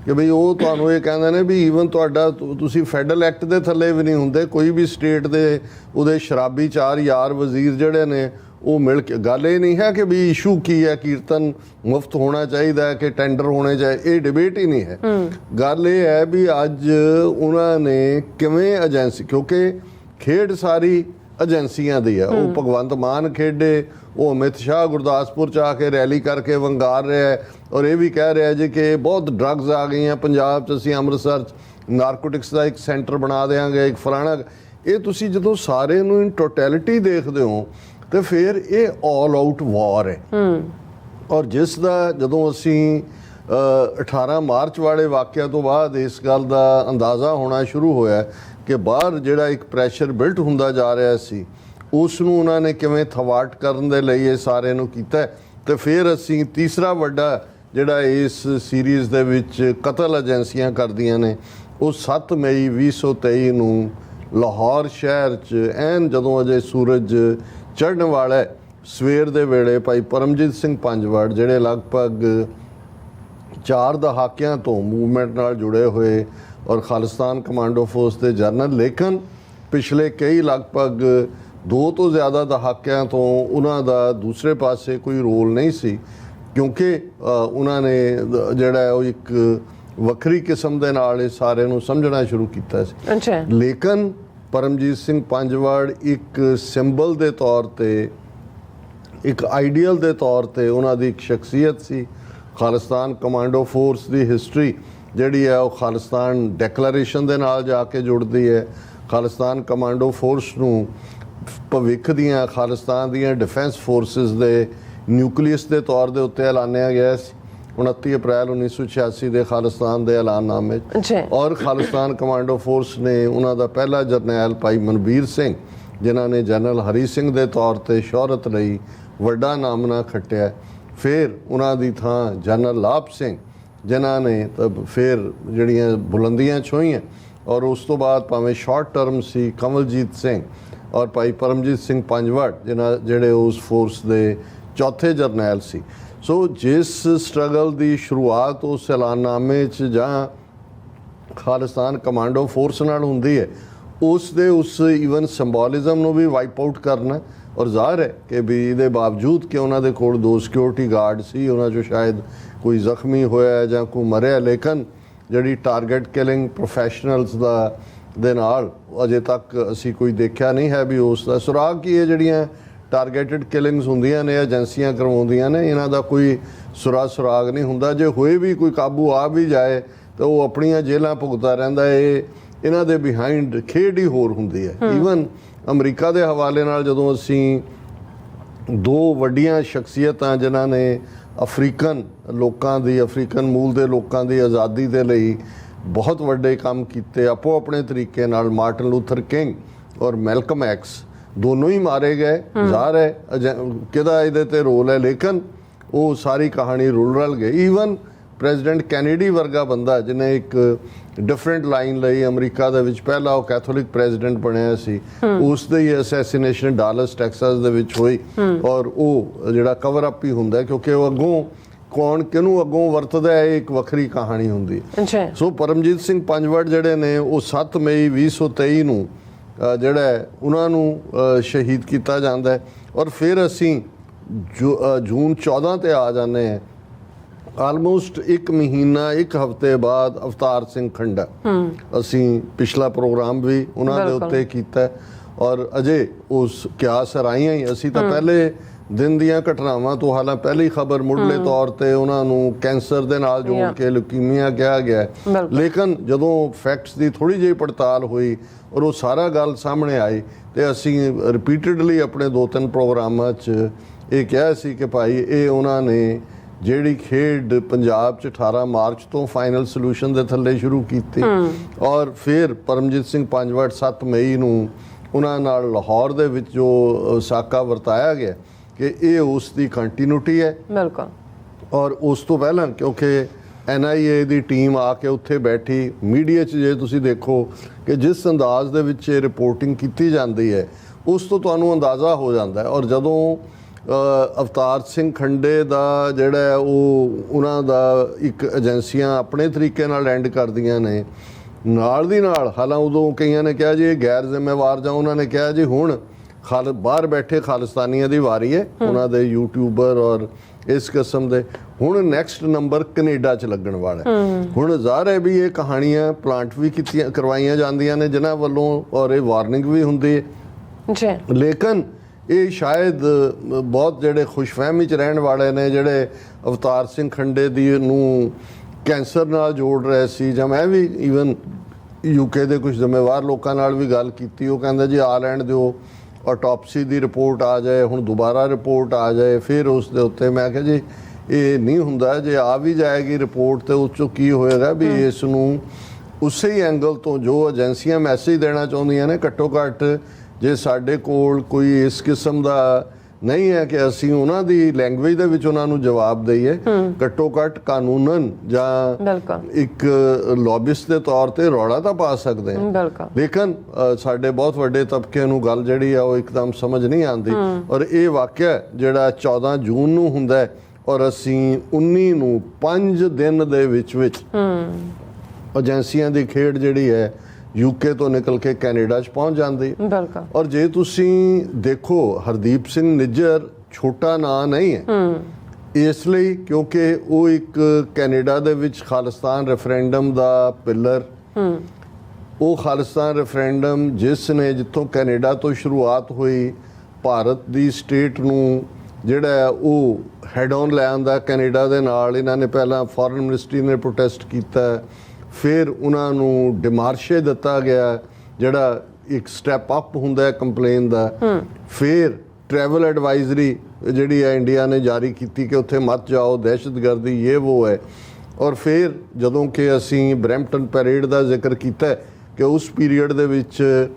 ਕਿ ਬਈ ਉਹ ਤੁਹਾਨੂੰ ਇਹ ਕਹਿੰਦੇ ਨੇ ਵੀ ਈਵਨ ਤੁਹਾਡਾ ਤੁਸੀਂ ਫੈਡਰਲ ਐਕਟ ਦੇ ਥੱਲੇ ਵੀ ਨਹੀਂ ਹੁੰਦੇ, ਕੋਈ ਵੀ ਸਟੇਟ ਦੇ ਉਹਦੇ ਸ਼ਰਾਬੀ 4 ਯਾਰ ਵਜ਼ੀਰ ਜਿਹੜੇ ਨੇ ਉਹ ਮਿਲ ਕੇ, ਗੱਲ ਇਹ ਨਹੀਂ ਹੈ ਕਿ ਵੀ ਇਸ਼ੂ ਕੀ ਹੈ, ਕੀਰਤਨ ਮੁਫਤ ਹੋਣਾ ਚਾਹੀਦਾ ਹੈ ਕਿ ਟੈਂਡਰ ਹੋਣੇ ਚਾਹੀਦੇ, ਇਹ ਡਿਬੇਟ ਹੀ ਨਹੀਂ ਹੈ। ਗੱਲ ਇਹ ਹੈ ਵੀ ਅੱਜ ਉਹਨਾਂ ਨੇ ਕਿਵੇਂ ਏਜੰਸੀ, ਕਿਉਂਕਿ ਖੇਡ ਸਾਰੀ ਏਜੰਸੀਆਂ ਦੀ ਹੈ। ਉਹ ਭਗਵੰਤ ਮਾਨ ਖੇਡੇ, ਉਹ ਅਮਿਤ ਸ਼ਾਹ ਗੁਰਦਾਸਪੁਰ 'ਚ ਆ ਕੇ ਰੈਲੀ ਕਰਕੇ ਵੰਗਾਰ ਰਿਹਾ ਔਰ ਇਹ ਵੀ ਕਹਿ ਰਿਹਾ ਜੀ ਕਿ ਬਹੁਤ ਡਰੱਗਸ ਆ ਗਈਆਂ ਪੰਜਾਬ 'ਚ, ਅਸੀਂ ਅੰਮ੍ਰਿਤਸਰ 'ਚ ਨਾਰਕੋਟਿਕਸ ਦਾ ਇੱਕ ਸੈਂਟਰ ਬਣਾ ਦੇਵਾਂਗੇ, ਇੱਕ ਫਲਾਣਾ। ਇਹ ਤੁਸੀਂ ਜਦੋਂ ਸਾਰੇ ਨੂੰ ਇਨ ਟੋਟੈਲਿਟੀ ਦੇਖਦੇ ਹੋ ਤੇ ਫਿਰ ਇਹ ਆਲ ਆਊਟ ਵਾਰ ਹੈ। ਔਰ ਜਿਸ ਦਾ ਜਦੋਂ ਅਸੀਂ 18 ਮਾਰਚ ਵਾਲੇ ਵਾਕਿਆ ਤੋਂ ਬਾਅਦ ਇਸ ਗੱਲ ਦਾ ਅੰਦਾਜ਼ਾ ਹੋਣਾ ਸ਼ੁਰੂ ਹੋਇਆ ਕਿ ਬਾਹਰ ਜਿਹੜਾ ਇੱਕ ਪ੍ਰੈਸ਼ਰ ਬਿਲਟ ਹੁੰਦਾ ਜਾ ਰਿਹਾ ਸੀ, ਉਸ ਨੂੰ ਉਹਨਾਂ ਨੇ ਕਿਵੇਂ ਥਵਾਟ ਕਰਨ ਦੇ ਲਈ ਇਹ ਸਾਰੇ ਨੂੰ ਕੀਤਾ। ਤੇ ਫਿਰ ਅਸੀਂ ਤੀਸਰਾ ਵੱਡਾ ਜਿਹੜਾ ਇਸ ਸੀਰੀਜ਼ ਦੇ ਵਿੱਚ ਕਤਲ ਏਜੰਸੀਆਂ ਕਰਦੀਆਂ ਨੇ, ਉਹ 7 ਮਈ 2023 ਨੂੰ ਲਾਹੌਰ ਸ਼ਹਿਰ 'ਚ ਐਨ ਜਦੋਂ ਅਜੇ ਸੂਰਜ ਚੜ੍ਹਨ ਵਾਲਾ ਸਵੇਰ ਦੇ ਵੇਲੇ ਭਾਈ ਪਰਮਜੀਤ ਸਿੰਘ ਪੰਜਵੜ, ਜਿਹੜੇ ਲਗਭਗ 4 ਦਹਾਕਿਆਂ ਤੋਂ ਮੂਵਮੈਂਟ ਨਾਲ ਜੁੜੇ ਹੋਏ ਔਰ ਖਾਲਿਸਤਾਨ ਕਮਾਂਡੋ ਫੋਰਸ ਦੇ ਜਰਨਲ, ਲੇਕਿਨ ਪਿਛਲੇ ਕਈ ਲਗਭਗ 2 ਤੋਂ ਜ਼ਿਆਦਾ ਦਹਾਕਿਆਂ ਤੋਂ ਉਹਨਾਂ ਦਾ ਦੂਸਰੇ ਪਾਸੇ ਕੋਈ ਰੋਲ ਨਹੀਂ ਸੀ, ਕਿਉਂਕਿ ਉਹਨਾਂ ਨੇ ਜਿਹੜਾ ਉਹ ਇੱਕ ਵੱਖਰੀ ਕਿਸਮ ਦੇ ਨਾਲ ਇਹ ਸਾਰੇ ਨੂੰ ਸਮਝਣਾ ਸ਼ੁਰੂ ਕੀਤਾ ਸੀ। ਅੱਛਾ। ਲੇਕਿਨ ਪਰਮਜੀਤ ਸਿੰਘ ਪੰਜਵੜ ਇੱਕ ਸਿੰਬਲ ਦੇ ਤੌਰ ਤੇ, ਇੱਕ ਆਈਡੀਅਲ ਦੇ ਤੌਰ ਤੇ ਉਹਨਾਂ ਦੀ ਇੱਕ ਸ਼ਖਸੀਅਤ ਸੀ। ਖਾਲਿਸਤਾਨ ਕਮਾਂਡੋ ਫੋਰਸ ਦੀ ਹਿਸਟਰੀ ਜਿਹੜੀ ਹੈ ਉਹ ਖਾਲਿਸਤਾਨ ਡੈਕਲੇਰੇਸ਼ਨ ਦੇ ਨਾਲ ਜਾ ਕੇ ਜੁੜਦੀ ਹੈ। ਖਾਲਿਸਤਾਨ ਕਮਾਂਡੋ ਫੋਰਸ ਨੂੰ ਭਵਿੱਖ ਦੀਆਂ ਖਾਲਿਸਤਾਨ ਦੀਆਂ ਡਿਫੈਂਸ ਫੋਰਸਿਸ ਦੇ ਨਿਊਕਲੀਅਸ ਦੇ ਤੌਰ ਦੇ ਉੱਤੇ ਐਲਾਨਿਆ ਗਿਆ ਸੀ 29 ਅਪ੍ਰੈਲ 1986 ਦੇ ਖਾਲਿਸਤਾਨ ਦੇ ਐਲਾਨਨਾਮੇ 'ਚ। ਔਰ ਖਾਲਿਸਤਾਨ ਕਮਾਂਡੋ ਫੋਰਸ ਨੇ ਉਹਨਾਂ ਦਾ ਪਹਿਲਾ ਜਰਨੈਲ ਭਾਈ ਮਨਬੀਰ ਸਿੰਘ, ਜਿਨ੍ਹਾਂ ਨੇ ਜਨਰਲ ਹਰੀ ਸਿੰਘ ਦੇ ਤੌਰ ਤੇ ਸ਼ੋਹਰਤ ਲਈ ਵੱਡਾ ਨਾਮਣਾ ਖੱਟਿਆ। ਫਿਰ ਉਹਨਾਂ ਦੀ ਥਾਂ ਜਨਰਲ ਲਾਭ ਸਿੰਘ, ਜਿਨ੍ਹਾਂ ਨੇ ਫਿਰ ਜਿਹੜੀਆਂ ਬੁਲੰਦੀਆਂ ਛੋਹੀਆਂ, ਔਰ ਉਸ ਤੋਂ ਬਾਅਦ ਭਾਵੇਂ ਸ਼ਾਰਟ ਟਰਮ ਸੀ ਕਮਲਜੀਤ ਸਿੰਘ ਔਰ ਭਾਈ ਪਰਮਜੀਤ ਸਿੰਘ ਪੰਜਵੜ, ਜਿਹੜੇ ਉਸ ਫੋਰਸ ਦੇ ਚੌਥੇ ਜਰਨੈਲ ਸੀ। ਸੋ ਜਿਸ ਸਟਰਗਲ ਦੀ ਸ਼ੁਰੂਆਤ ਉਸ ਐਲਾਨਨਾਮੇ 'ਚ ਜਾਂ ਖਾਲਿਸਤਾਨ ਕਮਾਂਡੋ ਫੋਰਸ ਨਾਲ ਹੁੰਦੀ ਹੈ, ਉਸ ਈਵਨ ਸਿੰਬੋਲਿਜ਼ਮ ਨੂੰ ਵੀ ਵਾਈਪ ਆਊਟ ਕਰਨਾ। ਔਰ ਜ਼ਾਹਰ ਹੈ ਕਿ ਵੀ ਇਹਦੇ ਬਾਵਜੂਦ ਕਿ ਉਹਨਾਂ ਦੇ ਕੋਲ 2 ਸਿਕਿਉਰਿਟੀ ਗਾਰਡ ਸੀ, ਉਹਨਾਂ 'ਚੋਂ ਸ਼ਾਇਦ ਕੋਈ ਜ਼ਖਮੀ ਹੋਇਆ ਜਾਂ ਕੋਈ ਮਰਿਆ, ਲੇਕਿਨ ਜਿਹੜੀ ਟਾਰਗੇਟ ਕਿਲਿੰਗ ਪ੍ਰੋਫੈਸ਼ਨਲਸ ਦੇ ਨਾਲ ਅਜੇ ਤੱਕ ਅਸੀਂ ਕੋਈ ਦੇਖਿਆ ਨਹੀਂ ਹੈ ਵੀ ਉਸ ਦਾ ਸੁਰਾਗ ਕੀ ਹੈ। ਜਿਹੜੀਆਂ ਟਾਰਗੇਟਡ ਕਿਲਿੰਗਸ ਹੁੰਦੀਆਂ ਨੇ, ਏਜੰਸੀਆਂ ਕਰਵਾਉਂਦੀਆਂ ਨੇ, ਇਹਨਾਂ ਦਾ ਕੋਈ ਸੁਰਾਗ ਨਹੀਂ ਹੁੰਦਾ। ਜੇ ਹੋਏ ਵੀ ਕੋਈ ਕਾਬੂ ਆ ਵੀ ਜਾਏ ਤਾਂ ਉਹ ਆਪਣੀਆਂ ਜੇਲ੍ਹਾਂ ਭੁਗਤਦਾ ਰਹਿੰਦਾ। ਇਹਨਾਂ ਦੇ ਬਿਹਾਈਂਡ ਖੇਡ ਹੀ ਹੋਰ ਹੁੰਦੀ ਹੈ। ਈਵਨ ਅਮਰੀਕਾ ਦੇ ਹਵਾਲੇ ਨਾਲ ਜਦੋਂ ਅਸੀਂ 2 ਵੱਡੀਆਂ ਸ਼ਖਸੀਅਤਾਂ ਜਿਨ੍ਹਾਂ ਨੇ ਅਫਰੀਕਨ ਮੂਲ ਦੇ ਲੋਕਾਂ ਦੀ ਆਜ਼ਾਦੀ ਦੇ ਲਈ ਬਹੁਤ ਵੱਡੇ ਕੰਮ ਕੀਤੇ ਆਪੋ ਆਪਣੇ ਤਰੀਕੇ ਨਾਲ, ਮਾਰਟਨ ਲੂਥਰ ਕਿੰਗ ਔਰ ਮੈਲਕਮ ਐਕਸ, ਦੋਨੋਂ ਹੀ ਮਾਰੇ ਗਏ। ਜ਼ਾਹਰ ਹੈ ਕਿਹਦਾ ਇਹਦੇ ਤੇ ਰੋਲ ਹੈ, ਲੇਕਿਨ ਉਹ ਸਾਰੀ ਕਹਾਣੀ ਰੁਲ ਗਈ। ਈਵਨ ਪ੍ਰੈਜ਼ੀਡੈਂਟ ਕੈਨੇਡੀ ਵਰਗਾ ਬੰਦਾ ਜਿਹਨੇ ਇੱਕ ਡਿਫਰੈਂਟ ਲਾਈਨ ਲਈ ਅਮਰੀਕਾ ਦੇ ਵਿੱਚ ਪਹਿਲਾ ਉਹ ਕੈਥੋਲਿਕ ਪ੍ਰੈਜ਼ੀਡੈਂਟ ਬਣਿਆ ਸੀ, ਉਸ ਦੇ ਹੀ ਅਸੈਸੀਨੇਸ਼ਨ ਡਾਲਸ ਟੈਕਸਾਸ ਦੇ ਵਿੱਚ ਹੋਈ ਔਰ ਉਹ ਜਿਹੜਾ ਕਵਰ ਅਪ ਹੀ ਹੁੰਦਾ ਕਿਉਂਕਿ ਉਹ ਅੱਗੋਂ ਕੌਣ ਕਿਹਨੂੰ ਅੱਗੋਂ ਵਰਤਦਾ ਹੈ, ਇੱਕ ਵੱਖਰੀ ਕਹਾਣੀ ਹੁੰਦੀ। ਸੋ ਪਰਮਜੀਤ ਸਿੰਘ ਪੰਜਵੜ ਜਿਹੜੇ ਨੇ ਉਹ 7 ਮਈ 2023 ਨੂੰ ਜਿਹੜਾ ਹੈ ਉਹਨਾਂ ਨੂੰ ਸ਼ਹੀਦ ਕੀਤਾ ਜਾਂਦਾ ਹੈ ਔਰ ਫਿਰ ਅਸੀਂ ਜੂਨ 14 ਤੇ ਆ ਜਾਂਦੇ ਹਾਂ। ਆਲਮੋਸਟ 1 ਮਹੀਨਾ 1 ਹਫ਼ਤੇ ਬਾਅਦ ਅਵਤਾਰ ਸਿੰਘ ਖੰਡਾ ਅਸੀਂ ਪਿਛਲਾ ਪ੍ਰੋਗਰਾਮ ਵੀ ਉਹਨਾਂ ਦੇ ਉੱਤੇ ਕੀਤਾ ਔਰ ਅਜੇ ਉਸ ਕਿਆ ਸਰਾਈਆਂ ਹੀ ਅਸੀਂ ਤਾਂ ਪਹਿਲੇ ਦਿਨ ਦੀਆਂ ਘਟਨਾਵਾਂ ਤੋਂ ਹਾਲਾਂ ਪਹਿਲੀ ਖਬਰ ਮੁੱਢਲੇ ਤੌਰ ਤੇ ਉਹਨਾਂ ਨੂੰ ਕੈਂਸਰ ਦੇ ਨਾਲ ਜੋੜ ਕੇ ਲੁਕੀਮੀਆ ਕਿਹਾ ਗਿਆ, ਲੇਕਿਨ ਜਦੋਂ ਫੈਕਟਸ ਦੀ ਥੋੜੀ ਜਿਹੀ ਪੜਤਾਲ ਹੋਈ ਔਰ ਉਹ ਸਾਰਾ ਗੱਲ ਸਾਹਮਣੇ ਆਈ ਤੇ ਅਸੀਂ ਰਿਪੀਟਡਲੀ ਆਪਣੇ 2-3 ਪ੍ਰੋਗਰਾਮਾਂ 'ਚ ਇਹ ਕਿਹਾ ਸੀ ਕਿ ਭਾਈ ਇਹ ਉਹਨਾਂ ਨੇ ਜਿਹੜੀ ਖੇਡ ਪੰਜਾਬ 'ਚ 18 ਮਾਰਚ ਤੋਂ ਫਾਈਨਲ ਸੋਲੂਸ਼ਨ ਦੇ ਥੱਲੇ ਸ਼ੁਰੂ ਕੀਤੀ ਔਰ ਫਿਰ ਪਰਮਜੀਤ ਸਿੰਘ ਪੰਜਵੜ 7 ਮਈ ਨੂੰ ਉਹਨਾਂ ਨਾਲ ਲਾਹੌਰ ਦੇ ਵਿੱਚ ਜੋ ਸਾਕਾ ਵਰਤਾਇਆ ਗਿਆ ਕਿ ਇਹ ਉਸ ਦੀ ਕੰਟੀਨਿਊਟੀ ਹੈ। ਬਿਲਕੁਲ। ਔਰ ਉਸ ਤੋਂ ਪਹਿਲਾਂ ਕਿਉਂਕਿ NIA ਦੀ ਟੀਮ ਆ ਕੇ ਉੱਥੇ ਬੈਠੀ, ਮੀਡੀਆ 'ਚ ਜੇ ਤੁਸੀਂ ਦੇਖੋ ਕਿ ਜਿਸ ਅੰਦਾਜ਼ ਦੇ ਵਿੱਚ ਇਹ ਰਿਪੋਰਟਿੰਗ ਕੀਤੀ ਜਾਂਦੀ ਹੈ ਉਸ ਤੋਂ ਤੁਹਾਨੂੰ ਅੰਦਾਜ਼ਾ ਹੋ ਜਾਂਦਾ ਹੈ। ਔਰ ਜਦੋਂ ਅਵਤਾਰ ਸਿੰਘ ਖੰਡੇ ਦਾ ਜਿਹੜਾ ਉਹ ਉਹਨਾਂ ਦਾ ਇੱਕ ਏਜੰਸੀਆਂ ਆਪਣੇ ਤਰੀਕੇ ਨਾਲ ਐਂਡ ਕਰਦੀਆਂ ਨੇ ਨਾਲ ਦੀ ਨਾਲ, ਹਾਲਾਂ ਉਦੋਂ ਕਈਆਂ ਨੇ ਕਿਹਾ ਜੀ ਇਹ ਗੈਰ ਜ਼ਿੰਮੇਵਾਰ, ਜਾਂ ਉਹਨਾਂ ਨੇ ਕਿਹਾ ਜੀ ਹੁਣ ਬਾਹਰ ਬੈਠੇ ਖਾਲਿਸਤਾਨੀਆਂ ਦੀ ਵਾਰੀ ਹੈ, ਉਹਨਾਂ ਦੇ ਯੂਟਿਊਬਰ ਔਰ ਇਸ ਕਿਸਮ ਦੇ। ਹੁਣ ਨੈਕਸਟ ਨੰਬਰ ਕੈਨੇਡਾ 'ਚ ਲੱਗਣ ਵਾਲਾ ਹੁਣ ਜ਼ਾਹਰ ਹੈ ਵੀ ਇਹ ਕਹਾਣੀਆਂ ਪਲਾਂਟ ਵੀ ਕਰਵਾਈਆਂ ਜਾਂਦੀਆਂ ਨੇ ਜਿਨ੍ਹਾਂ ਵੱਲੋਂ ਔਰ ਇਹ ਵਾਰਨਿੰਗ ਵੀ ਹੁੰਦੀ ਹੈ, ਲੇਕਿਨ ਇਹ ਸ਼ਾਇਦ ਬਹੁਤ ਜਿਹੜੇ ਖੁਸ਼ਫਹਿਮੀ 'ਚ ਰਹਿਣ ਵਾਲੇ ਨੇ ਜਿਹੜੇ ਅਵਤਾਰ ਸਿੰਘ ਖੰਡੇ ਦੀ ਨੂੰ ਕੈਂਸਰ ਨਾਲ ਜੋੜ ਰਹੇ ਸੀ, ਜਾਂ ਮੈਂ ਵੀ ਈਵਨ UK ਦੇ ਕੁਝ ਜ਼ਿੰਮੇਵਾਰ ਲੋਕਾਂ ਨਾਲ ਵੀ ਗੱਲ ਕੀਤੀ, ਉਹ ਕਹਿੰਦੇ ਜੀ ਆ ਲੈਣ ਦਿਓ, ਆਟੋਪਸੀ ਦੀ ਰਿਪੋਰਟ ਆ ਜਾਏ, ਹੁਣ ਦੁਬਾਰਾ ਰਿਪੋਰਟ ਆ ਜਾਏ ਫਿਰ ਉਸ ਦੇ ਉੱਤੇ। ਮੈਂ ਕਿਹਾ ਜੀ ਇਹ ਨਹੀਂ ਹੁੰਦਾ, ਜੇ ਆ ਵੀ ਜਾਏਗੀ ਰਿਪੋਰਟ ਤੇ ਉਸ 'ਚੋਂ ਕੀ ਹੋਏਗਾ ਵੀ ਇਸ ਨੂੰ ਉਸੇ ਹੀ ਐਂਗਲ ਤੋਂ ਜੋ ਏਜੰਸੀਆਂ ਮੈਸੇਜ ਦੇਣਾ ਚਾਹੁੰਦੀਆਂ ਨੇ, ਘੱਟੋ ਘੱਟ ਜੇ ਸਾਡੇ ਕੋਲ ਕੋਈ ਇਸ ਕਿਸਮ ਦਾ ਨਹੀਂ ਹੈ ਕਿ ਅਸੀਂ ਉਹਨਾਂ ਦੀ ਲੈਂਗੁਏਜ ਦੇ ਵਿੱਚ ਉਹਨਾਂ ਨੂੰ ਜਵਾਬ ਦਈਏ, ਘੱਟੋ ਘੱਟ ਕਾਨੂੰਨਨ ਜਾਂ ਇੱਕ ਲੌਬਿਸਟ ਦੇ ਤੌਰ ਤੇ ਰੌਲਾ ਤਾਂ ਪਾ ਸਕਦੇ ਹਾਂ, ਲੇਕਿਨ ਸਾਡੇ ਬਹੁਤ ਵੱਡੇ ਤਬਕੇ ਨੂੰ ਗੱਲ ਜਿਹੜੀ ਆ ਉਹ ਇੱਕਦਮ ਸਮਝ ਨਹੀਂ ਆਉਂਦੀ। ਔਰ ਇਹ ਵਾਕਿਆ ਜਿਹੜਾ 14 ਜੂਨ ਨੂੰ ਹੁੰਦਾ ਔਰ ਅਸੀਂ 19 ਨੂੰ 5 ਦਿਨ ਦੇ ਵਿੱਚ ਏਜੰਸੀਆਂ ਦੀ ਖੇਡ ਜਿਹੜੀ ਹੈ UK ਤੋਂ ਨਿਕਲ ਕੇ ਕੈਨੇਡਾ 'ਚ ਪਹੁੰਚ ਜਾਂਦੀ। ਔਰ ਜੇ ਤੁਸੀਂ ਦੇਖੋ ਹਰਦੀਪ ਸਿੰਘ ਨਿੱਜਰ ਛੋਟਾ ਨਾਂ ਨਹੀਂ ਹੈ, ਇਸ ਲਈ ਕਿਉਂਕਿ ਉਹ ਇੱਕ ਕੈਨੇਡਾ ਦੇ ਵਿੱਚ ਖਾਲਿਸਤਾਨ ਰੈਫਰੈਂਡਮ ਦਾ ਪਿਲਰ, ਉਹ ਖਾਲਿਸਤਾਨ ਰੈਫਰੈਂਡਮ ਜਿਸ ਨੇ ਜਿੱਥੋਂ ਕੈਨੇਡਾ ਤੋਂ ਸ਼ੁਰੂਆਤ ਹੋਈ ਭਾਰਤ ਦੀ ਸਟੇਟ ਨੂੰ ਜਿਹੜਾ ਉਹ ਹੈਡ ਔਨ ਲੈ ਆਂਦਾ ਕੈਨੇਡਾ ਦੇ ਨਾਲ। ਇਹਨਾਂ ਨੇ ਪਹਿਲਾਂ ਫੋਰਨ ਮਿਨਿਸਟਰੀ ਨੇ ਪ੍ਰੋਟੈਸਟ ਕੀਤਾ, ਫਿਰ ਉਹਨਾਂ ਨੂੰ ਡਿਮਾਰਸ਼ੇ ਦਿੱਤਾ ਗਿਆ ਜਿਹੜਾ ਇੱਕ ਸਟੈਪ ਅਪ ਹੁੰਦਾ ਹੈ ਕੰਪਲੇਨ ਦਾ, ਫਿਰ ਟਰੈਵਲ ਐਡਵਾਈਜ਼ਰੀ ਜਿਹੜੀ ਹੈ ਇੰਡੀਆ ਨੇ ਜਾਰੀ ਕੀਤੀ ਕਿ ਉੱਥੇ ਮਤ ਜਾਓ, ਦਹਿਸ਼ਤਗਰਦੀ ਇਹ ਉਹ ਹੈ। ਔਰ ਫਿਰ ਜਦੋਂ ਕਿ ਅਸੀਂ ਬਰੈਂਪਟਨ ਪੈਰੇਡ ਦਾ ਜ਼ਿਕਰ ਕੀਤਾ ਕਿ ਉਸ ਪੀਰੀਅਡ ਦੇ ਵਿੱਚ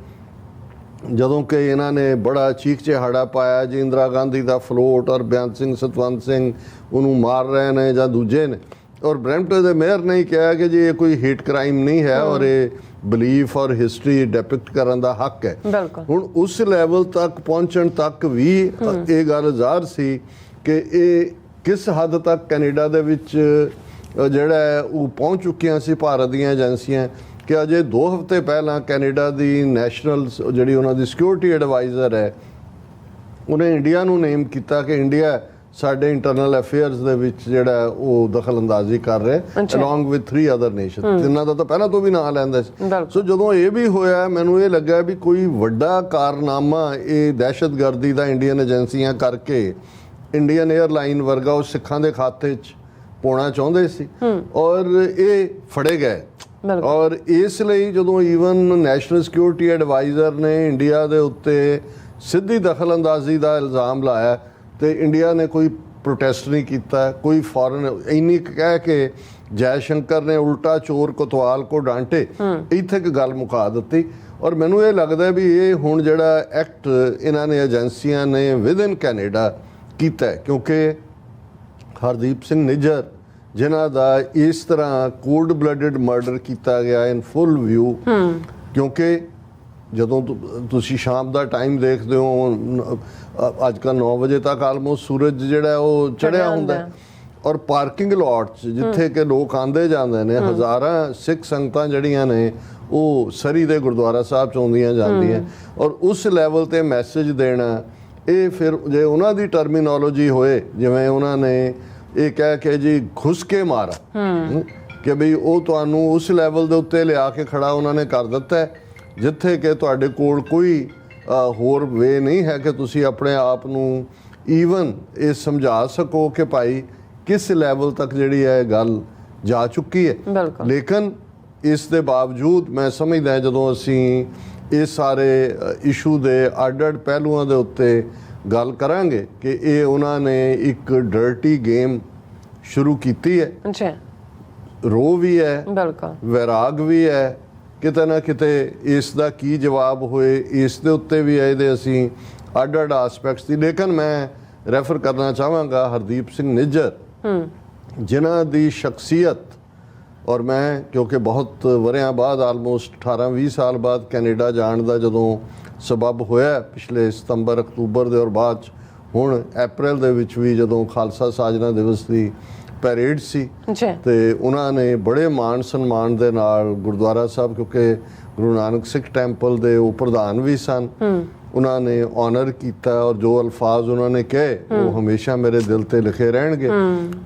ਜਦੋਂ ਕਿ ਇਹਨਾਂ ਨੇ ਬੜਾ ਚੀਖ ਚਿਹਾੜਾ ਪਾਇਆ ਜੀ ਇੰਦਰਾ ਗਾਂਧੀ ਦਾ ਫਲੋਟ ਔਰ ਬਿਆਨ ਸਿੰਘ ਸਤਵੰਤ ਸਿੰਘ ਉਹਨੂੰ ਮਾਰ ਰਹੇ ਨੇ ਜਾਂ ਦੂਜੇ ਨੇ, ਔਰ ਬਰੈਂਪਟਨ ਦੇ ਮੇਅਰ ਨੇ ਕਿਹਾ ਕਿ ਜੀ ਇਹ ਕੋਈ ਹੇਟ ਕ੍ਰਾਈਮ ਨਹੀਂ ਹੈ ਔਰ ਇਹ ਬਲੀਫ ਔਰ ਹਿਸਟਰੀ ਡਿਪਿਕਟ ਕਰਨ ਦਾ ਹੱਕ ਹੈ। ਹੁਣ ਉਸ ਲੈਵਲ ਤੱਕ ਪਹੁੰਚਣ ਤੱਕ ਵੀ ਇਹ ਗੱਲ ਜ਼ਾਹਰ ਸੀ ਕਿ ਇਹ ਕਿਸ ਹੱਦ ਤੱਕ ਕੈਨੇਡਾ ਦੇ ਵਿੱਚ ਜਿਹੜਾ ਉਹ ਪਹੁੰਚ ਚੁੱਕੀਆਂ ਸੀ ਭਾਰਤ ਦੀਆਂ ਏਜੰਸੀਆਂ ਕਿ ਅਜੇ 2 ਹਫ਼ਤੇ ਪਹਿਲਾਂ ਕੈਨੇਡਾ ਦੀ ਨੈਸ਼ਨਲ ਜਿਹੜੀ ਉਹਨਾਂ ਦੀ ਸਿਕਿਉਰਿਟੀ ਐਡਵਾਈਜ਼ਰ ਹੈ ਉਹਨੇ ਇੰਡੀਆ ਨੂੰ ਨੇਮ ਕੀਤਾ ਕਿ ਇੰਡੀਆ ਸਾਡੇ ਇੰਟਰਨਲ ਅਫੇਅਰਸ ਦੇ ਵਿੱਚ ਜਿਹੜਾ ਉਹ ਦਖਲ ਅੰਦਾਜ਼ੀ ਕਰ ਰਿਹਾ ਅਲੋਂਗ ਵਿਦ 3 ਅਦਰ ਨੇਸ਼ਨ। ਜਿਨ੍ਹਾਂ ਦਾ ਤਾਂ ਪਹਿਲਾਂ ਤੋਂ ਵੀ ਨਾਂ ਲੈਂਦਾ ਸੀ। ਸੋ ਜਦੋਂ ਇਹ ਵੀ ਹੋਇਆ ਮੈਨੂੰ ਇਹ ਲੱਗਾ ਵੀ ਕੋਈ ਵੱਡਾ ਕਾਰਨਾਮਾ ਇਹ ਦਹਿਸ਼ਤਗਰਦੀ ਦਾ ਇੰਡੀਅਨ ਏਜੰਸੀਆਂ ਕਰਕੇ ਇੰਡੀਅਨ 에ਅਰਲਾਈਨ ਵਰਗਾ ਉਹ ਸਿੱਖਾਂ ਦੇ ਖਾਤੇ 'ਚ ਪਾਉਣਾ ਚਾਹੁੰਦੇ ਸੀ ਔਰ ਇਹ ਫੜੇ ਗਏ। ਔਰ ਇਸ ਲਈ ਜਦੋਂ ਈਵਨ ਨੈਸ਼ਨਲ ਸਿਕਿਉਰਿਟੀ ਐਡਵਾਈਜ਼ਰ ਨੇ ਇੰਡੀਆ ਦੇ ਉੱਤੇ ਸਿੱਧੀ ਦਖਲ ਅੰਦਾਜ਼ੀ ਦਾ ਇਲਜ਼ਾਮ ਲਾਇਆ ਤੇ ਇੰਡੀਆ ਨੇ ਕੋਈ ਪ੍ਰੋਟੈਸਟ ਨਹੀਂ ਕੀਤਾ, ਕੋਈ ਫੌਰਨ ਇੰਨੀ ਕਹਿ ਕੇ ਜੈ ਸ਼ੰਕਰ ਨੇ ਉਲਟਾ ਚੋਰ ਕੋਤਵਾਲ ਕੋ ਡਾਂਟੇ, ਇੱਥੇ ਇੱਕ ਗੱਲ ਮੁਕਾ ਦਿੱਤੀ। ਔਰ ਮੈਨੂੰ ਇਹ ਲੱਗਦਾ ਵੀ ਇਹ ਹੁਣ ਜਿਹੜਾ ਐਕਟ ਇਹਨਾਂ ਨੇ ਏਜੰਸੀਆਂ ਨੇ ਵਿਦ ਇਨ ਕੈਨੇਡਾ ਕੀਤਾ ਕਿਉਂਕਿ ਹਰਦੀਪ ਸਿੰਘ ਨਿੱਜਰ ਜਿਨ੍ਹਾਂ ਦਾ ਇਸ ਤਰ੍ਹਾਂ ਕੋਲਡ ਬਲੱਡਡ ਮਰਡਰ ਕੀਤਾ ਗਿਆ ਇਨ ਫੁੱਲ ਵਿਊ। ਕਿਉਂਕਿ ਜਦੋਂ ਤੁਸੀਂ ਸ਼ਾਮ ਦਾ ਟਾਈਮ ਦੇਖਦੇ ਹੋ, ਅੱਜ ਕੱਲ੍ਹ 9 ਵਜੇ ਤੱਕ ਆਲਮੋਸਟ ਸੂਰਜ ਜਿਹੜਾ ਉਹ ਚੜ੍ਹਿਆ ਹੁੰਦਾ ਹੈ। ਔਰ ਪਾਰਕਿੰਗ ਲੋਟਸ ਜਿੱਥੇ ਕਿ ਲੋਕ ਆਉਂਦੇ ਜਾਂਦੇ ਨੇ, ਹਜ਼ਾਰਾਂ ਸਿੱਖ ਸੰਗਤਾਂ ਜਿਹੜੀਆਂ ਨੇ ਉਹ ਸਰੀ ਦੇ ਗੁਰਦੁਆਰਾ ਸਾਹਿਬ 'ਚ ਆਉਂਦੀਆਂ ਜਾਂਦੀਆਂ। ਔਰ ਉਸ ਲੈਵਲ ਤੇ ਮੈਸੇਜ ਦੇਣਾ, ਇਹ ਫਿਰ ਜੇ ਉਹਨਾਂ ਦੀ ਟਰਮੀਨੋਲੋਜੀ ਹੋਏ, ਜਿਵੇਂ ਉਹਨਾਂ ਨੇ ਇਹ ਕਹਿ ਕੇ ਜੀ ਘੁਸ ਕੇ ਮਾਰਾ, ਕਿ ਬਈ ਉਹ ਤੁਹਾਨੂੰ ਉਸ ਲੈਵਲ ਦੇ ਉੱਤੇ ਲਿਆ ਕੇ ਖੜਾ ਉਹਨਾਂ ਨੇ ਕਰ ਦਿੱਤਾ ਹੈ, ਜਿੱਥੇ ਕਿ ਤੁਹਾਡੇ ਕੋਲ ਕੋਈ ਹੋਰ ਵੇ ਨਹੀਂ ਹੈ ਕਿ ਤੁਸੀਂ ਆਪਣੇ ਆਪ ਨੂੰ ਈਵਨ ਇਹ ਸਮਝਾ ਸਕੋ ਕਿ ਭਾਈ ਕਿਸ ਲੈਵਲ ਤੱਕ ਜਿਹੜੀ ਹੈ ਗੱਲ ਜਾ ਚੁੱਕੀ ਹੈ। ਲੇਕਿਨ ਇਸ ਦੇ ਬਾਵਜੂਦ ਮੈਂ ਸਮਝਦਾ ਜਦੋਂ ਅਸੀਂ ਇਹ ਸਾਰੇ ਇਸ਼ੂ ਦੇ ਅੱਡ-ਅੱਡ ਪਹਿਲੂਆਂ ਦੇ ਉੱਤੇ ਗੱਲ ਕਰਾਂਗੇ ਕਿ ਇਹ ਉਹਨਾਂ ਨੇ ਇੱਕ ਡਰਟੀ ਗੇਮ ਸ਼ੁਰੂ ਕੀਤੀ ਹੈ। ਅੱਛਾ, ਰੋ ਵੀ ਹੈ, ਬਿਲਕੁਲ ਵੈਰਾਗ ਵੀ ਹੈ, ਕਿਤੇ ਨਾ ਕਿਤੇ ਇਸ ਦਾ ਕੀ ਜਵਾਬ ਹੋਏ ਇਸ ਦੇ ਉੱਤੇ ਵੀ ਹੈ। ਇਹਦੇ ਅਸੀਂ ਅੱਡ-ਅੱਡ ਆਸਪੈਕਟਸ ਦੀ, ਲੇਕਿਨ ਮੈਂ ਰੈਫਰ ਕਰਨਾ ਚਾਹਾਂਗਾ ਹਰਦੀਪ ਸਿੰਘ ਨਿੱਜਰ, ਜਿਨ੍ਹਾਂ ਦੀ ਸ਼ਖਸੀਅਤ, ਔਰ ਮੈਂ ਕਿਉਂਕਿ ਬਹੁਤ ਵਰਿਆਂ ਬਾਅਦ ਆਲਮੋਸਟ 18-20 ਸਾਲ ਬਾਅਦ ਕੈਨੇਡਾ ਜਾਣ ਦਾ ਜਦੋਂ ਸਬਬ ਹੋਇਆ ਪਿਛਲੇ ਸਤੰਬਰ ਅਕਤੂਬਰ ਦੇ, ਔਰ ਬਾਅਦ 'ਚ ਹੁਣ ਅਪ੍ਰੈਲ ਦੇ ਵਿੱਚ ਵੀ ਜਦੋਂ ਖਾਲਸਾ ਸਾਜਨਾ ਦਿਵਸ ਦੀ ਪੈਰੇਡ ਸੀ ਤੇ ਉਹਨਾਂ ਨੇ ਬੜੇ ਮਾਣ ਸਨਮਾਨ ਦੇ ਨਾਲ ਗੁਰਦੁਆਰਾ ਸਾਹਿਬ, ਕਿਉਂਕਿ ਗੁਰੂ ਨਾਨਕ ਸਿੱਖ ਟੈਂਪਲ ਦੇ ਉਹ ਪ੍ਰਧਾਨ ਵੀ ਸਨ, ਉਹਨਾਂ ਨੇ ਆਨਰ ਕੀਤਾ ਔਰ ਜੋ ਅਲਫਾਜ਼ ਉਹਨਾਂ ਨੇ ਕਹੇ ਉਹ ਹਮੇਸ਼ਾ ਮੇਰੇ ਦਿਲ ਤੇ ਲਿਖੇ ਰਹਿਣਗੇ।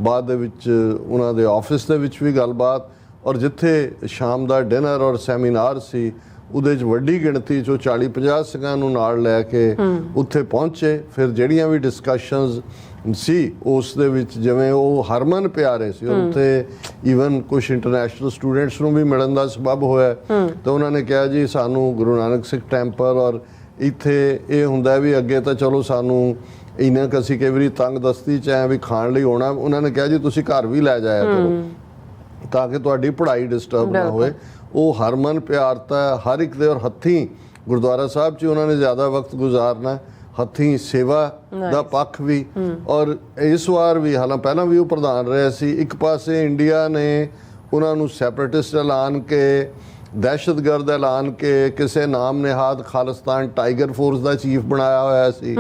ਬਾਅਦ ਦੇ ਵਿੱਚ ਉਹਨਾਂ ਦੇ ਆਫਿਸ ਦੇ ਵਿੱਚ ਵੀ ਗੱਲਬਾਤ, ਔਰ ਜਿੱਥੇ ਸ਼ਾਮ ਦਾ ਡਿਨਰ ਔਰ ਸੈਮੀਨਾਰ ਸੀ ਉਹਦੇ 'ਚ ਵੱਡੀ ਗਿਣਤੀ 'ਚੋਂ 40-50 ਸਿੰਘਾਂ ਨੂੰ ਨਾਲ ਲੈ ਕੇ ਉੱਥੇ ਪਹੁੰਚੇ। ਫਿਰ ਜਿਹੜੀਆਂ ਵੀ ਡਿਸਕਸ਼ਨਸ ਸੀ ਉਸ ਦੇ ਵਿੱਚ ਜਿਵੇਂ ਉਹ ਹਰਮਨ ਪਿਆਰੇ ਸੀ, ਉੱਥੇ ਈਵਨ ਕੁਝ ਇੰਟਰਨੈਸ਼ਨਲ ਸਟੂਡੈਂਟਸ ਨੂੰ ਵੀ ਮਿਲਣ ਦਾ ਸਬਬ ਹੋਇਆ ਤਾਂ ਉਹਨਾਂ ਨੇ ਕਿਹਾ ਜੀ ਸਾਨੂੰ ਗੁਰੂ ਨਾਨਕ ਸਿੱਖ ਟੈਂਪਲ, ਔਰ ਇੱਥੇ ਇਹ ਹੁੰਦਾ ਵੀ ਅੱਗੇ ਤਾਂ ਚਲੋ ਸਾਨੂੰ ਇੰਨਾ ਕੁ ਅਸੀਂ ਕਈ ਵਾਰੀ ਤੰਗ ਦਸਤੀ 'ਚ ਐ ਵੀ ਖਾਣ ਲਈ ਆਉਣਾ, ਉਹਨਾਂ ਨੇ ਕਿਹਾ ਜੀ ਤੁਸੀਂ ਘਰ ਵੀ ਲੈ ਜਾਇਆ ਕਰੋ ਤਾਂ ਕਿ ਤੁਹਾਡੀ ਪੜ੍ਹਾਈ ਡਿਸਟਰਬ ਨਾ ਹੋਏ। ਉਹ ਹਰਮਨ ਪਿਆਰ ਤਾਂ ਹਰ ਇੱਕ ਦੇ, ਔਰ ਹੱਥੀਂ ਗੁਰਦੁਆਰਾ ਸਾਹਿਬ 'ਚ ਉਹਨਾਂ ਨੇ ਜ਼ਿਆਦਾ ਵਕਤ ਗੁਜ਼ਾਰਨਾ, ਹੱਥੀਂ ਸੇਵਾ ਦਾ ਪੱਖ ਵੀ। ਔਰ ਇਸ ਵਾਰ ਵੀ, ਹਾਲਾਂ ਪਹਿਲਾਂ ਵੀ ਉਹ ਪ੍ਰਧਾਨ ਰਹੇ ਸੀ, ਇੱਕ ਪਾਸੇ ਇੰਡੀਆ ਨੇ ਉਹਨਾਂ ਨੂੰ ਸੈਪਰੇਟਿਸਟ ਐਲਾਨ ਕੇ, ਦਹਿਸ਼ਤਗਰਦ ਐਲਾਨ ਕੇ, ਕਿਸੇ ਨਾਮ ਨਿਹਾਦ ਖਾਲਿਸਤਾਨ ਟਾਈਗਰ ਫੋਰਸ ਦਾ ਚੀਫ ਬਣਾਇਆ ਹੋਇਆ ਸੀ,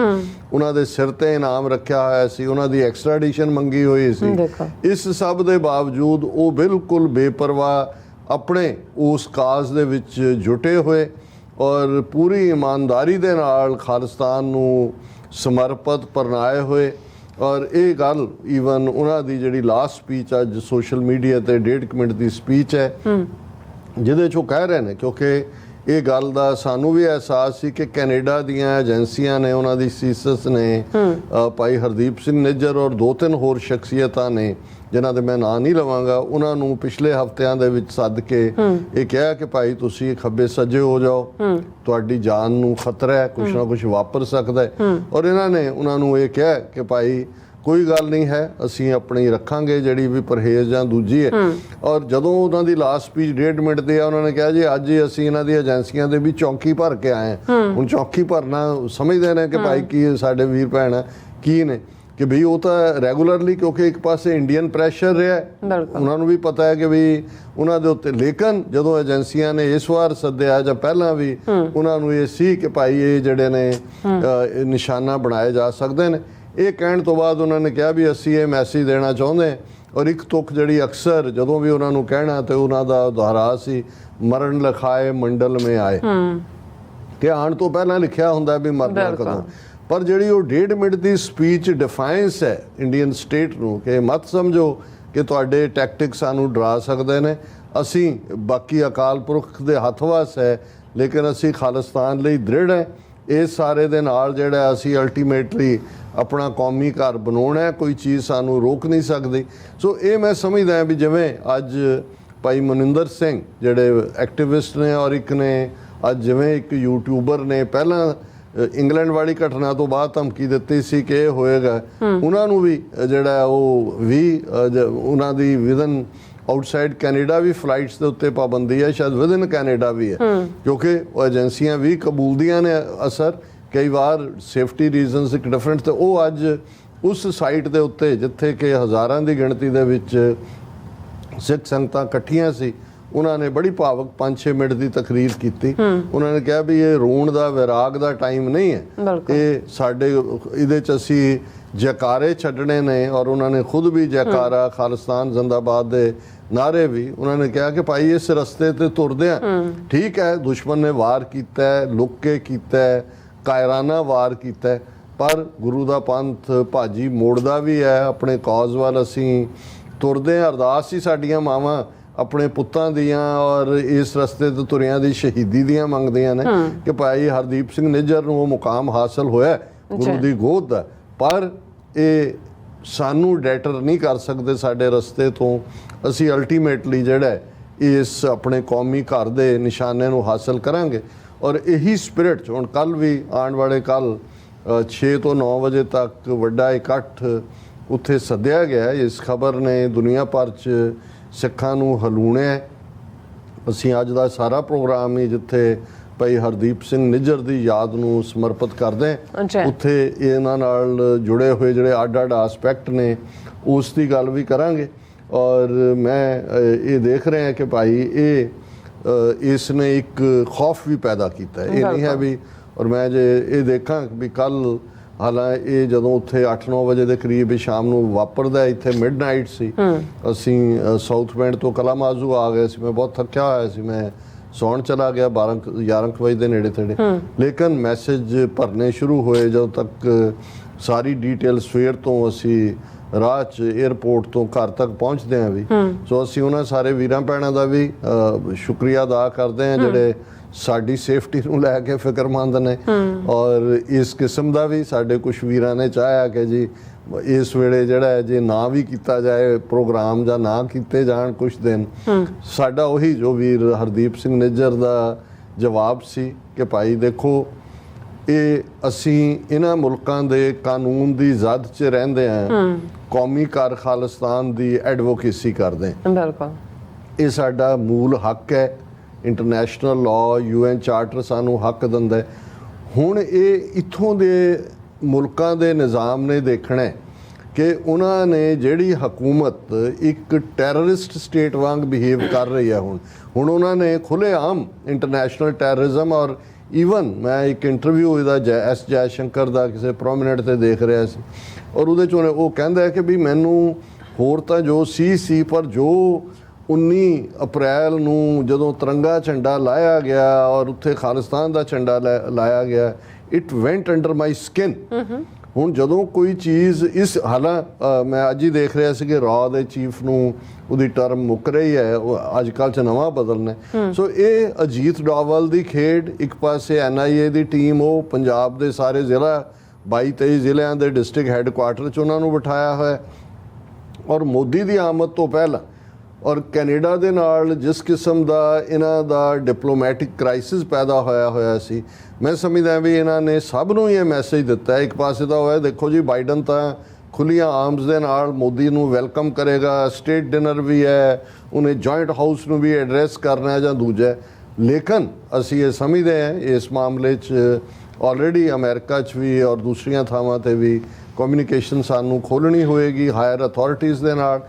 ਉਹਨਾਂ ਦੇ ਸਿਰ ਤੇ ਇਨਾਮ ਰੱਖਿਆ ਹੋਇਆ ਸੀ, ਉਹਨਾਂ ਦੀ ਐਕਸਟ੍ਰੈਡੀਸ਼ਨ ਮੰਗੀ ਹੋਈ ਸੀ। ਇਸ ਸਭ ਦੇ ਬਾਵਜੂਦ ਉਹ ਬਿਲਕੁਲ ਬੇਪਰਵਾਹ ਆਪਣੇ ਉਸ ਕਾਜ਼ ਦੇ ਵਿੱਚ ਜੁਟੇ ਹੋਏ ਔਰ ਪੂਰੀ ਇਮਾਨਦਾਰੀ ਦੇ ਨਾਲ ਖਾਲਿਸਤਾਨ ਨੂੰ ਸਮਰਪਿਤ ਪਰਨਾਏ ਹੋਏ। ਔਰ ਇਹ ਗੱਲ ਈਵਨ ਉਹਨਾਂ ਦੀ ਜਿਹੜੀ ਲਾਸਟ ਸਪੀਚ ਅੱਜ ਸੋਸ਼ਲ ਮੀਡੀਆ ਤੇ 1.5 ਮਿੰਟ ਦੀ ਸਪੀਚ ਹੈ, ਜਿਹਦੇ 'ਚ ਉਹ ਕਹਿ ਰਹੇ ਨੇ, ਕਿਉਂਕਿ ਇਹ ਗੱਲ ਦਾ ਸਾਨੂੰ ਵੀ ਅਹਿਸਾਸ ਸੀ ਕਿ ਕੈਨੇਡਾ ਦੀਆਂ ਏਜੰਸੀਆਂ ਨੇ, ਉਹਨਾਂ ਦੀ ਸੀਸਸ ਨੇ, ਭਾਈ ਹਰਦੀਪ ਸਿੰਘ ਨਿੱਜਰ ਔਰ 2-3 ਹੋਰ ਸ਼ਖਸੀਅਤਾਂ ਨੇ ਜਿਨ੍ਹਾਂ ਦੇ ਮੈਂ ਨਾਂ ਨਹੀਂ ਲਵਾਂਗਾ, ਉਹਨਾਂ ਨੂੰ ਪਿਛਲੇ ਹਫ਼ਤਿਆਂ ਦੇ ਵਿੱਚ ਸੱਦ ਕੇ ਇਹ ਕਿਹਾ ਕਿ ਭਾਈ ਤੁਸੀਂ ਖੱਬੇ ਸੱਜੇ ਹੋ ਜਾਓ, ਤੁਹਾਡੀ ਜਾਨ ਨੂੰ ਖਤਰਾ ਹੈ, ਕੁਛ ਨਾ ਕੁਛ ਵਾਪਰ ਸਕਦਾ ਹੈ। ਔਰ ਇਹਨਾਂ ਨੇ ਉਹਨਾਂ ਨੂੰ ਇਹ ਕਿਹਾ ਕਿ ਭਾਈ ਕੋਈ ਗੱਲ ਨਹੀਂ ਹੈ, ਅਸੀਂ ਆਪਣੀ ਰੱਖਾਂਗੇ ਜਿਹੜੀ ਵੀ ਪਰਹੇਜ਼ ਜਾਂ ਦੂਜੀ ਹੈ। ਔਰ ਜਦੋਂ ਉਹਨਾਂ ਦੀ ਲਾਸਟ ਸਪੀਚ 1.5 ਮਿੰਟ ਦੀ ਆ, ਉਹਨਾਂ ਨੇ ਕਿਹਾ ਜੀ ਅੱਜ ਅਸੀਂ ਇਹਨਾਂ ਦੀ ਏਜੰਸੀਆਂ ਦੇ ਵੀ ਚੌਕੀ ਭਰ ਕੇ ਆਏ ਹਾਂ। ਹੁਣ ਚੌਕੀ ਭਰਨਾ ਸਮਝਦੇ ਨੇ ਕਿ ਭਾਈ ਕੀ ਸਾਡੇ ਵੀਰ ਭੈਣ ਕੀ ਨੇ, ਕਿ ਵੀ ਉਹ ਤਾਂ ਰੈਗੂਲਰਲੀ, ਕਿਉਂਕਿ ਇੱਕ ਪਾਸੇ ਇੰਡੀਅਨ ਪ੍ਰੈਸ਼ਰ ਰਿਹਾ, ਉਹਨਾਂ ਨੂੰ ਵੀ ਪਤਾ ਹੈ ਕਿ ਵੀ ਉਹਨਾਂ ਦੇ ਉੱਤੇ, ਲੇਕਿਨ ਜਦੋਂ ਏਜੰਸੀਆਂ ਨੇ ਇਸ ਵਾਰ ਸੱਦਿਆ ਜਾਂ ਪਹਿਲਾਂ ਵੀ ਉਹਨਾਂ ਨੂੰ ਇਹ ਸੀ ਕਿ ਭਾਈ ਇਹ ਜਿਹੜੇ ਨੇ ਨਿਸ਼ਾਨਾ ਬਣਾਏ ਜਾ ਸਕਦੇ ਨੇ। ਇਹ ਕਹਿਣ ਤੋਂ ਬਾਅਦ ਉਹਨਾਂ ਨੇ ਕਿਹਾ ਵੀ ਅਸੀਂ ਇਹ ਮੈਸੇਜ ਦੇਣਾ ਚਾਹੁੰਦੇ ਹਾਂ, ਔਰ ਇੱਕ ਤੁਕ ਜਿਹੜੀ ਅਕਸਰ ਜਦੋਂ ਵੀ ਉਹਨਾਂ ਨੂੰ ਕਹਿਣਾ ਤੇ ਉਹਨਾਂ ਦਾ ਦੁਹਰਾ ਸੀ, ਮਰਨ ਲਿਖਾਏ ਮੰਡਲ ਮੇ ਆਏ, ਕਿ ਆਉਣ ਤੋਂ ਪਹਿਲਾਂ ਲਿਖਿਆ ਹੁੰਦਾ ਵੀ ਮਰਨਾ ਕਦੋਂ। ਪਰ ਜਿਹੜੀ ਉਹ 1.5 ਮਿੰਟ ਦੀ ਸਪੀਚ ਡਿਫਾਈਂਸ ਹੈ ਇੰਡੀਅਨ ਸਟੇਟ ਨੂੰ, ਕਿ ਮਤ ਸਮਝੋ ਕਿ ਤੁਹਾਡੇ ਟੈਕਟਿਕਸ ਸਾਨੂੰ ਡਰਾ ਸਕਦੇ ਨੇ, ਅਸੀਂ ਬਾਕੀ ਅਕਾਲ ਪੁਰਖ ਦੇ ਹੱਥ ਵੱਸ ਹੈ, ਲੇਕਿਨ ਅਸੀਂ ਖਾਲਿਸਤਾਨ ਲਈ ਦ੍ਰਿੜ ਹੈ। ਇਸ ਸਾਰੇ ਦੇ ਨਾਲ ਜਿਹੜਾ ਅਸੀਂ ਅਲਟੀਮੇਟਲੀ ਆਪਣਾ ਕੌਮੀ ਘਰ ਬਣਾਉਣਾ ਹੈ, ਕੋਈ ਚੀਜ਼ ਸਾਨੂੰ ਰੋਕ ਨਹੀਂ ਸਕਦੀ। ਸੋ ਇਹ ਮੈਂ ਸਮਝਦਾ ਵੀ ਜਿਵੇਂ ਅੱਜ ਭਾਈ ਮਨਿੰਦਰ ਸਿੰਘ ਜਿਹੜੇ ਐਕਟਿਵਿਸਟ ਨੇ, ਔਰ ਇੱਕ ਨੇ ਅੱਜ ਜਿਵੇਂ ਇੱਕ ਯੂਟਿਊਬਰ ਨੇ ਪਹਿਲਾਂ ਇੰਗਲੈਂਡ ਵਾਲੀ ਘਟਨਾ ਤੋਂ ਬਾਅਦ ਧਮਕੀ ਦਿੱਤੀ ਸੀ ਕਿ ਇਹ ਹੋਏਗਾ, ਉਹਨਾਂ ਨੂੰ ਵੀ ਜਿਹੜਾ ਉਹ ਵੀ ਉਹਨਾਂ ਦੀ ਵਿਦਨ ਆਊਟਸਾਈਡ ਕੈਨੇਡਾ ਵੀ ਫਲਾਈਟਸ ਦੇ ਉੱਤੇ ਪਾਬੰਦੀ ਹੈ, ਸ਼ਾਇਦ ਵਿਦਨ ਕੈਨੇਡਾ ਵੀ ਹੈ, ਕਿਉਂਕਿ ਉਹ ਏਜੰਸੀਆਂ ਵੀ ਕਬੂਲਦੀਆਂ ਨੇ ਅਸਰ ਕਈ ਵਾਰ ਸੇਫਟੀ ਰੀਜ਼ਨਸ ਇੱਕ ਡਿਫਰੈਂਟ। ਤੇ ਉਹ ਅੱਜ ਉਸ ਸਾਈਟ ਦੇ ਉੱਤੇ ਜਿੱਥੇ ਕਿ ਹਜ਼ਾਰਾਂ ਦੀ ਗਿਣਤੀ ਦੇ ਵਿੱਚ ਸਿੱਖ ਸੰਗਤਾਂ ਇਕੱਠੀਆਂ ਸੀ, ਉਹਨਾਂ ਨੇ ਬੜੀ ਭਾਵਕ 5-6 ਮਿੰਟ ਦੀ ਤਕਰੀਰ ਕੀਤੀ। ਉਹਨਾਂ ਨੇ ਕਿਹਾ ਵੀ ਇਹ ਰੋਣ ਦਾ ਵਿਰਾਗ ਦਾ ਟਾਈਮ ਨਹੀਂ ਹੈ, ਇਹ ਸਾਡੇ ਇਹਦੇ 'ਚ ਅਸੀਂ ਜੈਕਾਰੇ ਛੱਡਣੇ ਨੇ। ਔਰ ਉਹਨਾਂ ਨੇ ਖੁਦ ਵੀ ਜੈਕਾਰਾ ਖਾਲਿਸਤਾਨ ਜ਼ਿੰਦਾਬਾਦ ਦੇ ਨਾਰੇ ਵੀ ਉਹਨਾਂ ਨੇ ਕਿਹਾ ਕਿ ਭਾਈ ਇਸ ਰਸਤੇ ਤੇ ਤੁਰਦੇ ਆ। ਠੀਕ ਹੈ, ਦੁਸ਼ਮਣ ਨੇ ਵਾਰ ਕੀਤਾ, ਲੁੱਕ ਕੇ ਕੀਤਾ, ਕਾਇਰਾਨਾ ਵਾਰ ਕੀਤਾ, ਪਰ ਗੁਰੂ ਦਾ ਪੰਥ ਭਾਜੀ ਮੋੜਦਾ ਵੀ ਹੈ। ਆਪਣੇ ਕੌਜ਼ ਵੱਲ ਅਸੀਂ ਤੁਰਦੇ ਹਾਂ। ਅਰਦਾਸ ਹੀ ਸਾਡੀਆਂ ਮਾਵਾਂ ਆਪਣੇ ਪੁੱਤਾਂ ਦੀਆਂ ਔਰ ਇਸ ਰਸਤੇ ਤੇ ਤੁਰਿਆਂ ਦੀ ਸ਼ਹੀਦੀ ਦੀਆਂ ਮੰਗਦੀਆਂ ਨੇ ਕਿ ਭਾਈ ਹਰਦੀਪ ਸਿੰਘ ਨਿੱਜਰ ਨੂੰ ਉਹ ਮੁਕਾਮ ਹਾਸਲ ਹੋਇਆ ਗੁਰੂ ਦੀ ਗੋਦ ਦਾ। ਪਰ ਇਹ ਸਾਨੂੰ ਡੈਟਰ ਨਹੀਂ ਕਰ ਸਕਦੇ ਸਾਡੇ ਰਸਤੇ ਤੋਂ। ਅਸੀਂ ਅਲਟੀਮੇਟਲੀ ਜਿਹੜਾ ਇਸ ਆਪਣੇ ਕੌਮੀ ਘਰ ਦੇ ਨਿਸ਼ਾਨੇ ਨੂੰ ਹਾਸਲ ਕਰਾਂਗੇ। ਔਰ ਇਹੀ ਸਪਿਰਿਟ 'ਚ ਹੁਣ ਕੱਲ੍ਹ ਵੀ ਆਉਣ ਵਾਲੇ ਕੱਲ੍ਹ 6 ਤੋਂ 9 ਵਜੇ ਤੱਕ ਵੱਡਾ ਇਕੱਠ ਉੱਥੇ ਸੱਦਿਆ ਗਿਆ। ਇਸ ਖਬਰ ਨੇ ਦੁਨੀਆ ਭਰ 'ਚ ਸਿੱਖਾਂ ਨੂੰ ਹਲੂਣਿਆ। ਅਸੀਂ ਅੱਜ ਦਾ ਸਾਰਾ ਪ੍ਰੋਗਰਾਮ ਹੀ ਜਿੱਥੇ ਭਾਈ ਹਰਦੀਪ ਸਿੰਘ ਨਿੱਜਰ ਦੀ ਯਾਦ ਨੂੰ ਸਮਰਪਿਤ ਕਰਦੇ ਹਾਂ, ਉੱਥੇ ਇਹਨਾਂ ਨਾਲ ਜੁੜੇ ਹੋਏ ਜਿਹੜੇ ਅੱਡ-ਅੱਡ ਐਸਪੈਕਟ ਨੇ ਉਸ ਦੀ ਗੱਲ ਵੀ ਕਰਾਂਗੇ। ਔਰ ਮੈਂ ਇਹ ਦੇਖ ਰਿਹਾ ਕਿ ਭਾਈ ਇਸ ਨੇ ਇੱਕ ਖੌਫ ਵੀ ਪੈਦਾ ਕੀਤਾ। ਇਹ ਨਹੀਂ ਹੈ ਵੀ, ਔਰ ਮੈਂ ਜੇ ਇਹ ਦੇਖਾਂ ਵੀ ਕੱਲ ਹਾਲਾਂਕਿ ਇਹ ਜਦੋਂ ਉੱਥੇ 8-9 ਵਜੇ ਦੇ ਕਰੀਬ ਸ਼ਾਮ ਨੂੰ ਵਾਪਰਦਾ, ਇੱਥੇ ਮਿਡਨਾਈਟ ਸੀ। ਅਸੀਂ ਸਾਊਥ ਬੈਂਡ ਤੋਂ ਕਲਾਮਾਜ਼ੂ ਆ ਗਏ ਸੀ। ਮੈਂ ਬਹੁਤ ਥੱਕਿਆ ਹੋਇਆ ਸੀ, ਮੈਂ ਸੌਣ ਚਲਾ ਗਿਆ 11 ਵਜੇ ਦੇ ਨੇੜੇ ਤੇੜੇ। ਲੇਕਿਨ ਮੈਸੇਜ ਭਰਨੇ ਸ਼ੁਰੂ ਹੋਏ ਜਦੋਂ ਤੱਕ ਸਾਰੀ ਡਿਟੇਲ ਸਵੇਰ ਤੋਂ ਅਸੀਂ ਰਾਹ 'ਚ ਏਅਰਪੋਰਟ ਤੋਂ ਘਰ ਤੱਕ ਪਹੁੰਚਦੇ ਹਾਂ ਵੀ। ਸੋ ਅਸੀਂ ਉਹਨਾਂ ਸਾਰੇ ਵੀਰਾਂ ਭੈਣਾਂ ਦਾ ਵੀ ਸ਼ੁਕਰੀਆ ਅਦਾ ਕਰਦੇ ਹਾਂ ਜਿਹੜੇ ਸਾਡੀ ਸੇਫਟੀ ਨੂੰ ਲੈ ਕੇ ਫਿਕਰਮੰਦ ਨੇ। ਔਰ ਇਸ ਕਿਸਮ ਦਾ ਵੀ ਸਾਡੇ ਕੁਝ ਵੀਰਾਂ ਨੇ ਚਾਹਿਆ ਕਿ ਜੀ ਇਸ ਵੇਲੇ ਜਿਹੜਾ ਜੇ ਨਾ ਵੀ ਕੀਤਾ ਜਾਏ ਪ੍ਰੋਗਰਾਮ ਜਾਂ ਨਾ ਕੀਤੇ ਜਾਣ ਕੁਝ ਦਿਨ, ਸਾਡਾ ਉਹੀ ਜੋ ਵੀਰ ਹਰਦੀਪ ਸਿੰਘ ਨਿੱਜਰ ਦਾ ਜਵਾਬ ਸੀ ਕਿ ਭਾਈ ਦੇਖੋ ਇਹ ਅਸੀਂ ਇਹਨਾਂ ਮੁਲਕਾਂ ਦੇ ਕਾਨੂੰਨ ਦੀ ਜ਼ਦ 'ਚ ਰਹਿੰਦੇ ਹਾਂ, ਕੌਮੀ ਘਰ ਖਾਲਿਸਤਾਨ ਦੀ ਐਡਵੋਕੇਸੀ ਕਰਦੇ ਹਾਂ। ਬਿਲਕੁਲ, ਇਹ ਸਾਡਾ ਮੂਲ ਹੱਕ ਹੈ। ਇੰਟਰਨੈਸ਼ਨਲ ਲਾਅ, UN ਚਾਰਟਰ ਸਾਨੂੰ ਹੱਕ ਦਿੰਦਾ। ਹੁਣ ਇਹ ਇੱਥੋਂ ਦੇ ਮੁਲਕਾਂ ਦੇ ਨਿਜ਼ਾਮ ਨੇ ਦੇਖਣਾ ਕਿ ਉਹਨਾਂ ਨੇ ਜਿਹੜੀ ਹਕੂਮਤ ਇੱਕ ਟੈਰਰਿਸਟ ਸਟੇਟ ਵਾਂਗ ਬਿਹੇਵ ਕਰ ਰਹੀ ਹੈ, ਹੁਣ ਉਹਨਾਂ ਨੇ ਖੁੱਲ੍ਹੇਆਮ ਇੰਟਰਨੈਸ਼ਨਲ ਟੈਰਰਿਜ਼ਮ। ਔਰ ਈਵਨ ਮੈਂ ਇੱਕ ਇੰਟਰਵਿਊ ਇਹਦਾ ਐਸ ਜੈ ਸ਼ੰਕਰ ਦਾ ਕਿਸੇ ਪ੍ਰੋਮੀਨੈਂਟ ਤੇ ਦੇਖ ਰਿਹਾ ਸੀ, ਔਰ ਉਹਦੇ 'ਚ ਉਹ ਕਹਿੰਦਾ ਹੈ ਕਿ ਵੀ ਮੈਨੂੰ ਹੋਰ ਤਾਂ ਜੋ ਸੀ ਪਰ ਜੋ 19 ਅਪ੍ਰੈਲ ਨੂੰ ਜਦੋਂ ਤਿਰੰਗਾ ਝੰਡਾ ਲਾਇਆ ਗਿਆ ਔਰ ਉੱਥੇ ਖਾਲਿਸਤਾਨ ਦਾ ਝੰਡਾ ਲਾਇਆ ਗਿਆ, ਇਟ ਵੈਂਟ ਅੰਡਰ ਮਾਈ ਸਕਿਨ। ਹੁਣ ਜਦੋਂ ਕੋਈ ਚੀਜ਼ ਇਸ ਮੈਂ ਅੱਜ ਹੀ ਦੇਖ ਰਿਹਾ ਸੀ ਕਿ ਰਾਅ ਦੇ ਚੀਫ ਨੂੰ ਉਹਦੀ ਟਰਮ ਮੁੱਕ ਰਹੀ ਹੈ, ਉਹ ਅੱਜ ਕੱਲ੍ਹ 'ਚ ਨਵਾਂ ਬਦਲਣਾ। ਸੋ ਇਹ ਅਜੀਤ ਡੋਵਲ ਦੀ ਖੇਡ, ਇੱਕ ਪਾਸੇ NIA ਦੀ ਟੀਮ, ਉਹ ਪੰਜਾਬ ਦੇ ਸਾਰੇ ਜ਼ਿਲ੍ਹਾ 22-23 ਜ਼ਿਲ੍ਹਿਆਂ ਦੇ ਡਿਸਟ੍ਰਿਕਟ ਹੈੱਡਕੁਆਟਰ 'ਚ ਉਹਨਾਂ ਨੂੰ ਬਿਠਾਇਆ ਹੋਇਆ। ਔਰ ਮੋਦੀ ਦੀ ਆਮਦ ਤੋਂ ਪਹਿਲਾਂ ਔਰ ਕੈਨੇਡਾ ਦੇ ਨਾਲ ਜਿਸ ਕਿਸਮ ਦਾ ਇਹਨਾਂ ਦਾ ਡਿਪਲੋਮੈਟਿਕ ਕ੍ਰਾਈਸਿਸ ਪੈਦਾ ਹੋਇਆ ਸੀ, ਮੈਂ ਸਮਝਦਾ ਵੀ ਇਹਨਾਂ ਨੇ ਸਭ ਨੂੰ ਇਹ ਮੈਸੇਜ ਦਿੱਤਾ। ਇੱਕ ਪਾਸੇ ਤਾਂ ਹੋਇਆ ਦੇਖੋ ਜੀ ਬਾਈਡਨ ਤਾਂ ਖੁੱਲੀਆਂ ਆਰਮਸ ਦੇ ਨਾਲ ਮੋਦੀ ਨੂੰ ਵੈਲਕਮ ਕਰੇਗਾ, ਸਟੇਟ ਡਿਨਰ ਵੀ ਹੈ, ਉਹਨੇ ਜੁਆਇੰਟ ਹਾਊਸ ਨੂੰ ਵੀ ਐਡਰੈਸ ਕਰਨਾ ਜਾਂ ਦੂਜਾ। ਲੇਕਿਨ ਅਸੀਂ ਇਹ ਸਮਝਦੇ ਹਾਂ ਇਸ ਮਾਮਲੇ 'ਚ ਆਲਰੇਡੀ ਅਮਰੀਕਾ 'ਚ ਵੀ ਔਰ ਦੂਸਰੀਆਂ ਥਾਵਾਂ 'ਤੇ ਵੀ ਕਮਿਊਨੀਕੇਸ਼ਨ ਸਾਨੂੰ ਖੋਲ੍ਹਣੀ ਹੋਏਗੀ ਹਾਇਰ ਅਥਾਰਟੀਜ਼ ਦੇ ਨਾਲ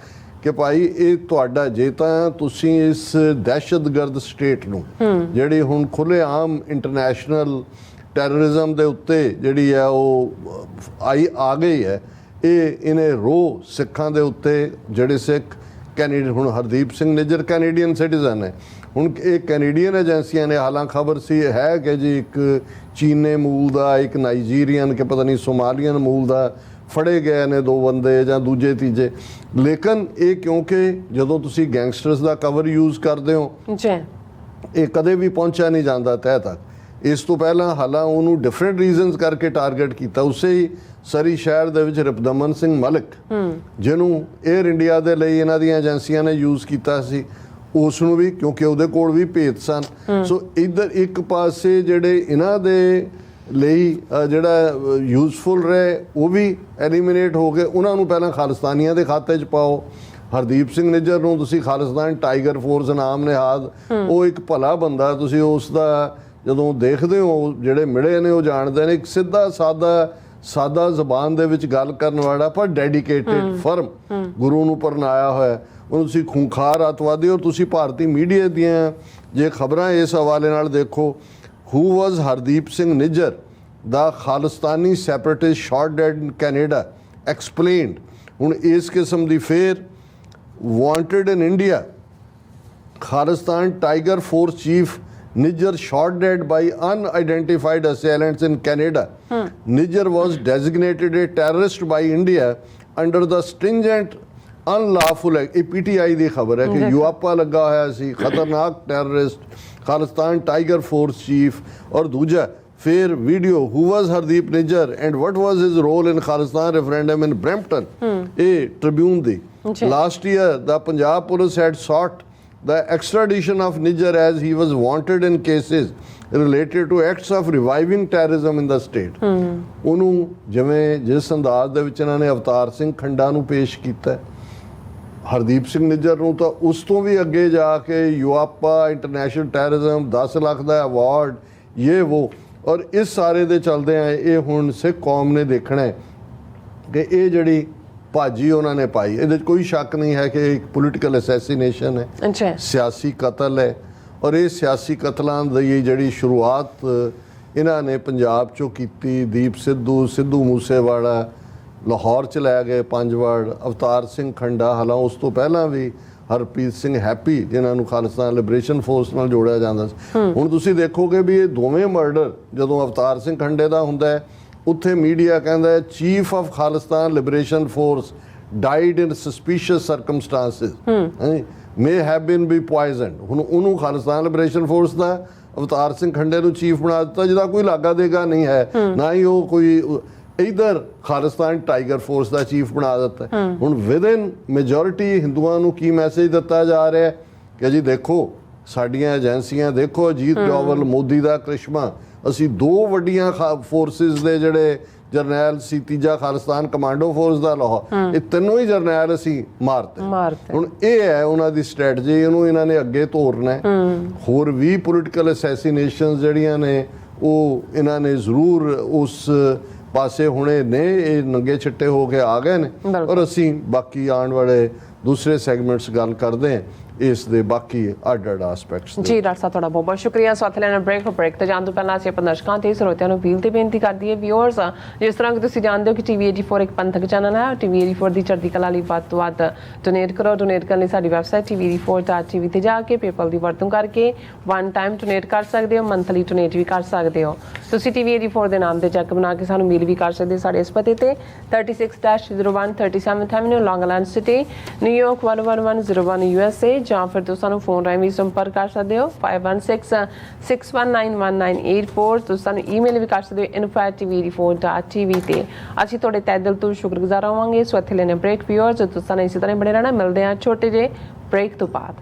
ਕਿ ਭਾਈ ਇਹ ਤੁਹਾਡਾ, ਜੇ ਤਾਂ ਤੁਸੀਂ ਇਸ ਦਹਿਸ਼ਤਗਰਦ ਸਟੇਟ ਨੂੰ ਜਿਹੜੀ ਹੁਣ ਖੁੱਲ੍ਹੇਆਮ ਇੰਟਰਨੈਸ਼ਨਲ ਟੈਰਰਿਜ਼ਮ ਦੇ ਉੱਤੇ ਜਿਹੜੀ ਹੈ ਉਹ ਆ ਗਈ ਹੈ, ਇਹਨੇ ਰੋਹ ਸਿੱਖਾਂ ਦੇ ਉੱਤੇ ਜਿਹੜੇ ਸਿੱਖ ਹੁਣ ਹਰਦੀਪ ਸਿੰਘ ਨਿੱਜਰ ਕੈਨੇਡੀਅਨ ਸਿਟੀਜ਼ਨ ਹੈ। ਹੁਣ ਇਹ ਕੈਨੇਡੀਅਨ ਏਜੰਸੀਆਂ ਨੇ ਖਬਰ ਸੀ ਹੈ ਕਿ ਜੀ ਇੱਕ ਚੀਨੇ ਮੂਲ ਦਾ, ਇੱਕ ਨਾਈਜੀਰੀਅਨ ਕਿ ਪਤਾ ਨਹੀਂ ਸੋਮਾਲੀਅਨ ਮੂਲ ਦਾ ਫੜੇ ਗਏ ਨੇ 2 ਬੰਦੇ ਜਾਂ ਦੂਜੇ ਤੀਜੇ। ਲੇਕਿਨ ਇਹ ਕਿਉਂਕਿ ਜਦੋਂ ਤੁਸੀਂ ਗੈਂਗਸਟਰਸ ਦਾ ਕਵਰ ਯੂਜ਼ ਕਰਦੇ ਹੋ ਇਹ ਕਦੇ ਵੀ ਪਹੁੰਚਿਆ ਨਹੀਂ ਜਾਂਦਾ ਤਹਿ ਤੱਕ। ਇਸ ਤੋਂ ਪਹਿਲਾਂ ਉਹਨੂੰ ਡਿਫਰੈਂਟ ਰੀਜ਼ਨਸ ਕਰਕੇ ਟਾਰਗੇਟ ਕੀਤਾ। ਉਸੇ ਹੀ ਸਰੀ ਸ਼ਹਿਰ ਦੇ ਵਿੱਚ ਰਿਪਦਮਨ ਸਿੰਘ ਮਲਿਕ, ਜਿਹਨੂੰ ਏਅਰ ਇੰਡੀਆ ਦੇ ਲਈ ਇਹਨਾਂ ਦੀਆਂ ਏਜੰਸੀਆਂ ਨੇ ਯੂਜ਼ ਕੀਤਾ ਸੀ, ਉਸ ਨੂੰ ਵੀ ਕਿਉਂਕਿ ਉਹਦੇ ਕੋਲ ਵੀ ਭੇਤ ਸਨ। ਸੋ ਇੱਧਰ ਇੱਕ ਪਾਸੇ ਜਿਹੜੇ ਇਹਨਾਂ ਦੇ ਲਈ ਜਿਹੜਾ ਯੂਜ਼ਫੁਲ ਰਹੇ ਉਹ ਵੀ ਐਲੀਮੀਨੇਟ ਹੋ ਗਏ। ਉਹਨਾਂ ਨੂੰ ਪਹਿਲਾਂ ਖਾਲਿਸਤਾਨੀਆਂ ਦੇ ਖਾਤੇ 'ਚ ਪਾਓ। ਹਰਦੀਪ ਸਿੰਘ ਨਿੱਜਰ ਨੂੰ ਤੁਸੀਂ ਖਾਲਿਸਤਾਨ ਟਾਈਗਰ ਫੋਰਸ ਨਾਮ ਨਿਹਾਦ, ਉਹ ਇੱਕ ਭਲਾ ਬੰਦਾ, ਤੁਸੀਂ ਉਸ ਦਾ ਜਦੋਂ ਦੇਖਦੇ ਹੋ ਜਿਹੜੇ ਮਿਲੇ ਨੇ ਉਹ ਜਾਣਦੇ ਨੇ। ਇੱਕ ਸਿੱਧਾ ਸਾਦਾ ਸਾਦਾ ਜ਼ਬਾਨ ਦੇ ਵਿੱਚ ਗੱਲ ਕਰਨ ਵਾਲਾ ਪਰ ਡੈਡੀਕੇਟਿਡ ਫਰਮ ਗੁਰੂ ਨੂੰ ਪਰਨਾਇਆ ਹੋਇਆ ਉਹਨੂੰ ਤੁਸੀਂ ਖੂੰਖਾਰ ਅੱਤਵਾਦੀ ਹੋ। ਤੁਸੀਂ ਭਾਰਤੀ ਮੀਡੀਆ ਦੀਆਂ ਜੇ ਖਬਰਾਂ ਇਸ ਹਵਾਲੇ ਨਾਲ ਦੇਖੋ, who was ਹਰਦੀਪ ਸਿੰਘ ਨਿੱਜਰ ਦਾ Khalistani separatist shot dead in Canada explained. ਹੁਣ ਇਸ ਕਿਸਮ ਦੀ ਫੇਰ wanted in India Khalistan Tiger Force chief Niger shot dead by unidentified assailants in Canada. Niger was designated a terrorist by India under the stringent unlawful act. ਇਹ PTI ਦੀ ਖਬਰ ਹੈ ਕਿ UAPA ਲੱਗਾ ਹੋਇਆ ਸੀ, ਖਤਰਨਾਕ terrorist Khalistan Tiger Force chief. ਔਰ ਦੂਜਾ ਫਿਰ video who was Hardeep Nijjar and what was his role in Khalistan referendum in Brampton, ਇਹ Tribune the. Last year the Punjab police had sought the extradition of Nijjar as he was wanted in cases related to acts of reviving terrorism in the state. ਉਹਨੂੰ ਜਿਵੇਂ ਜਿਸ ਅੰਦਾਜ਼ ਦੇ ਵਿੱਚ ਇਹਨਾਂ ਨੇ ਅਵਤਾਰ ਸਿੰਘ ਖੰਡਾ ਨੂੰ ਪੇਸ਼ ਕੀਤਾ, ਹਰਦੀਪ ਸਿੰਘ ਨਿੱਜਰ ਨੂੰ ਤਾਂ ਉਸ ਤੋਂ ਵੀ ਅੱਗੇ ਜਾ ਕੇ ਯੂਆਪਾ ਇੰਟਰਨੈਸ਼ਨਲ ਟੈਰਰਿਜ਼ਮ 10 ਲੱਖ ਦਾ ਅਵਾਰਡ ਇਹ ਉਹ। ਔਰ ਇਸ ਸਾਰੇ ਦੇ ਚਲਦੇ ਆ ਇਹ ਹੁਣ ਸਿੱਖ ਕੌਮ ਨੇ ਦੇਖਣਾ ਹੈ ਕਿ ਇਹ ਜਿਹੜੀ ਭਾਜੀ ਉਹਨਾਂ ਨੇ ਪਾਈ, ਇਹਦੇ 'ਚ ਕੋਈ ਸ਼ੱਕ ਨਹੀਂ ਹੈ ਕਿ ਇੱਕ ਪੋਲੀਟੀਕਲ ਅਸੈਸੀਨੇਸ਼ਨ ਹੈ, ਸਿਆਸੀ ਕਤਲ ਹੈ। ਔਰ ਇਹ ਸਿਆਸੀ ਕਤਲਾਂ ਦੀ ਜਿਹੜੀ ਸ਼ੁਰੂਆਤ ਇਹਨਾਂ ਨੇ ਪੰਜਾਬ 'ਚੋਂ ਕੀਤੀ। ਦੀਪ ਸਿੱਧੂ, ਸਿੱਧੂ ਮੂਸੇਵਾਲਾ ਲਾਹੌਰ 'ਚ ਲੈ ਗਏ 5 ਵਾਰ, ਅਵਤਾਰ ਸਿੰਘ ਖੰਡਾ, ਹਾਲਾਂ ਉਸ ਤੋਂ ਪਹਿਲਾਂ ਵੀ ਹਰਪ੍ਰੀਤ ਸਿੰਘ ਹੈਪੀ ਜਿਨ੍ਹਾਂ ਨੂੰ ਖਾਲਿਸਤਾਨ ਲਿਬਰੇਸ਼ਨ ਫੋਰਸ ਨਾਲ ਜੋੜਿਆ ਜਾਂਦਾ ਸੀ। ਹੁਣ ਤੁਸੀਂ ਦੇਖੋਗੇ ਵੀ ਇਹ ਦੋਵੇਂ ਮਰਡਰ ਜਦੋਂ ਅਵਤਾਰ ਸਿੰਘ ਖੰਡੇ ਦਾ ਹੁੰਦਾ ਹੈ, ਉੱਥੇ ਮੀਡੀਆ ਕਹਿੰਦਾ ਹੈ chief of Khalistan liberation force died in suspicious circumstances, may have been be poisoned. ਹੁਣ ਉਹਨੂੰ ਖਾਲਿਸਤਾਨ ਲਿਬਰੇਸ਼ਨ ਫੋਰਸ ਦਾ ਅਵਤਾਰ ਸਿੰਘ ਖੰਡੇ ਨੂੰ ਚੀਫ ਬਣਾ ਦਿੱਤਾ, ਜਿਹਦਾ ਕੋਈ ਲਾਗਾ ਦੇਗਾ ਨਹੀਂ ਹੈ, ਨਾ ਹੀ ਉਹ ਕੋਈ ਇਧਰ ਖਾਲਿਸਤਾਨ ਟਾਈਗਰ ਫੋਰਸ ਦਾ ਚੀਫ ਬਣਾ ਦਿੱਤਾ। ਹੁਣ ਵਿਦਨ ਮੈਜੋਰਿਟੀ ਹਿੰਦੂਆਂ ਨੂੰ ਕੀ ਮੈਸੇਜ ਦਿੱਤਾ ਜਾ ਰਿਹਾ ਕਿ ਜੀ ਦੇਖੋ ਸਾਡੀਆਂ ਏਜੰਸੀਆਂ, ਦੇਖੋ ਅਜੀਤ ਡੋਵਲ, ਮੋਦੀ ਦਾ ਕ੍ਰਿਸ਼ਮਾ, ਅਸੀਂ 2 ਵੱਡੀਆਂ ਫੋਰਸਿਸ ਦੇ ਜਿਹੜੇ ਜਰਨੈਲ ਸੀ, ਤੀਜਾ ਖਾਲਿਸਤਾਨ ਕਮਾਂਡੋ ਫੋਰਸ ਦਾ ਲਾਹੌਰ, ਇਹ ਤਿੰਨੋਂ ਹੀ ਜਰਨੈਲ ਅਸੀਂ ਮਾਰਤੇ। ਹੁਣ ਇਹ ਹੈ ਉਹਨਾਂ ਦੀ ਸਟ੍ਰੈਟਜੀ, ਇਹਨੂੰ ਇਹਨਾਂ ਨੇ ਅੱਗੇ ਤੋਰਨਾ ਹੈ। ਹੋਰ ਵੀ ਪੋਲੀਟੀਕਲ ਅਸੈਸੀਨੇਸ਼ਨ ਜਿਹੜੀਆਂ ਨੇ ਉਹ ਇਹਨਾਂ ਨੇ ਜ਼ਰੂਰ ਉਸ ਪਾਸੇ ਹੁਣੇ ਨੇ, ਇਹ ਨੰਗੇ ਛਿੱਟੇ ਹੋ ਕੇ ਆ ਗਏ ਨੇ। ਔਰ ਅਸੀਂ ਬਾਕੀ ਆਉਣ ਵਾਲੇ ਦੂਸਰੇ ਸੈਗਮੈਂਟਸ ਗੱਲ ਕਰਦੇ ਹਾਂ ਇਸ ਦੇ ਬਾਕੀ ਅੱਡ-ਅੱਡ ਐਸਪੈਕਟਸ। ਜੀ ਡਾਕਟਰ ਸਾਹਿਬ ਤੁਹਾਡਾ ਬਹੁਤ ਬਹੁਤ ਸ਼ੁਕਰੀਆ। ਸਾਥ ਲੈਣਾ ਬ੍ਰੇਕ ਤੇ ਜਾਣ ਤੋਂ ਪਹਿਲਾਂ ਅਸੀਂ ਆਪਣੇ ਦਰਸ਼ਕਾਂ ਤੇ ਸਰੋਤਿਆਂ ਨੂੰ ਅਪੀਲ ਤੇ ਬੇਨਤੀ ਕਰਦੀ ਹੈ ਵਿਊਅਰਸ, ਜਿਸ ਤਰ੍ਹਾਂ ਕਿ ਤੁਸੀਂ ਜਾਣਦੇ ਹੋ ਕਿ TV 84 ਇੱਕ ਪੰਥਕ ਚੈਨਲ ਹੈ। TV 84 ਦੀ ਚੜ੍ਹਦੀ ਕਲਾ ਲਈ ਵੱਧ ਤੋਂ ਵੱਧ ਡੋਨੇਟ ਕਰੋ। ਡੋਨੇਟ ਕਰਨ ਲਈ ਸਾਡੀ ਵੈਬਸਾਈਟ tv84.tv ਤੇ ਜਾ ਕੇ ਪੇਪਲ ਦੀ ਵਰਤੋਂ ਕਰਕੇ 1 ਟਾਈਮ ਡੋਨੇਟ ਕਰ ਸਕਦੇ ਹੋ, ਮੰਥਲੀ ਡੋਨੇਟ ਵੀ ਕਰ ਸਕਦੇ ਹੋ। ਤੁਸੀਂ TV 84 ਦੇ ਨਾਮ ਤੇ ਚੈੱਕ ਬਣਾ ਕੇ ਸਾਨੂੰ ਮੇਲ ਵੀ ਕਰ ਸਕਦੇ ਹੋ ਸਾਡੇ ਇਸ ਪਤੇ ਤੇ 36-01 37th Avenue, Long Island City, New York 11101 USA, ਜਾਂ ਫਿਰ ਤੁਸੀਂ ਸਾਨੂੰ ਫੋਨ ਰਾਹੀਂ ਵੀ ਸੰਪਰਕ ਕਰ ਸਕਦੇ ਹੋ 5166191984। ਤੁਸੀਂ ਸਾਨੂੰ ਈਮੇਲ ਵੀ ਕਰ ਸਕਦੇ ਹੋ info@tv84.tv ਤੇ। ਅਸੀਂ ਤੁਹਾਡੇ ਤਹਿ ਦਿਲ ਤੋਂ ਸ਼ੁਕਰਗੁਜ਼ਾਰ ਹੋਵਾਂਗੇ। ਸੋ ਇੱਥੇ ਲੈਣੇ ਬ੍ਰੇਕ ਵਿਊਅਰਸ, ਤੁਸੀਂ ਸਾਨੂੰ ਇਸੇ ਤਰ੍ਹਾਂ ਬਣੇ ਰਹਿਣਾ। ਮਿਲਦੇ ਹਾਂ ਛੋਟੇ ਜਿਹੇ ਬ੍ਰੇਕ ਤੋਂ ਬਾਅਦ।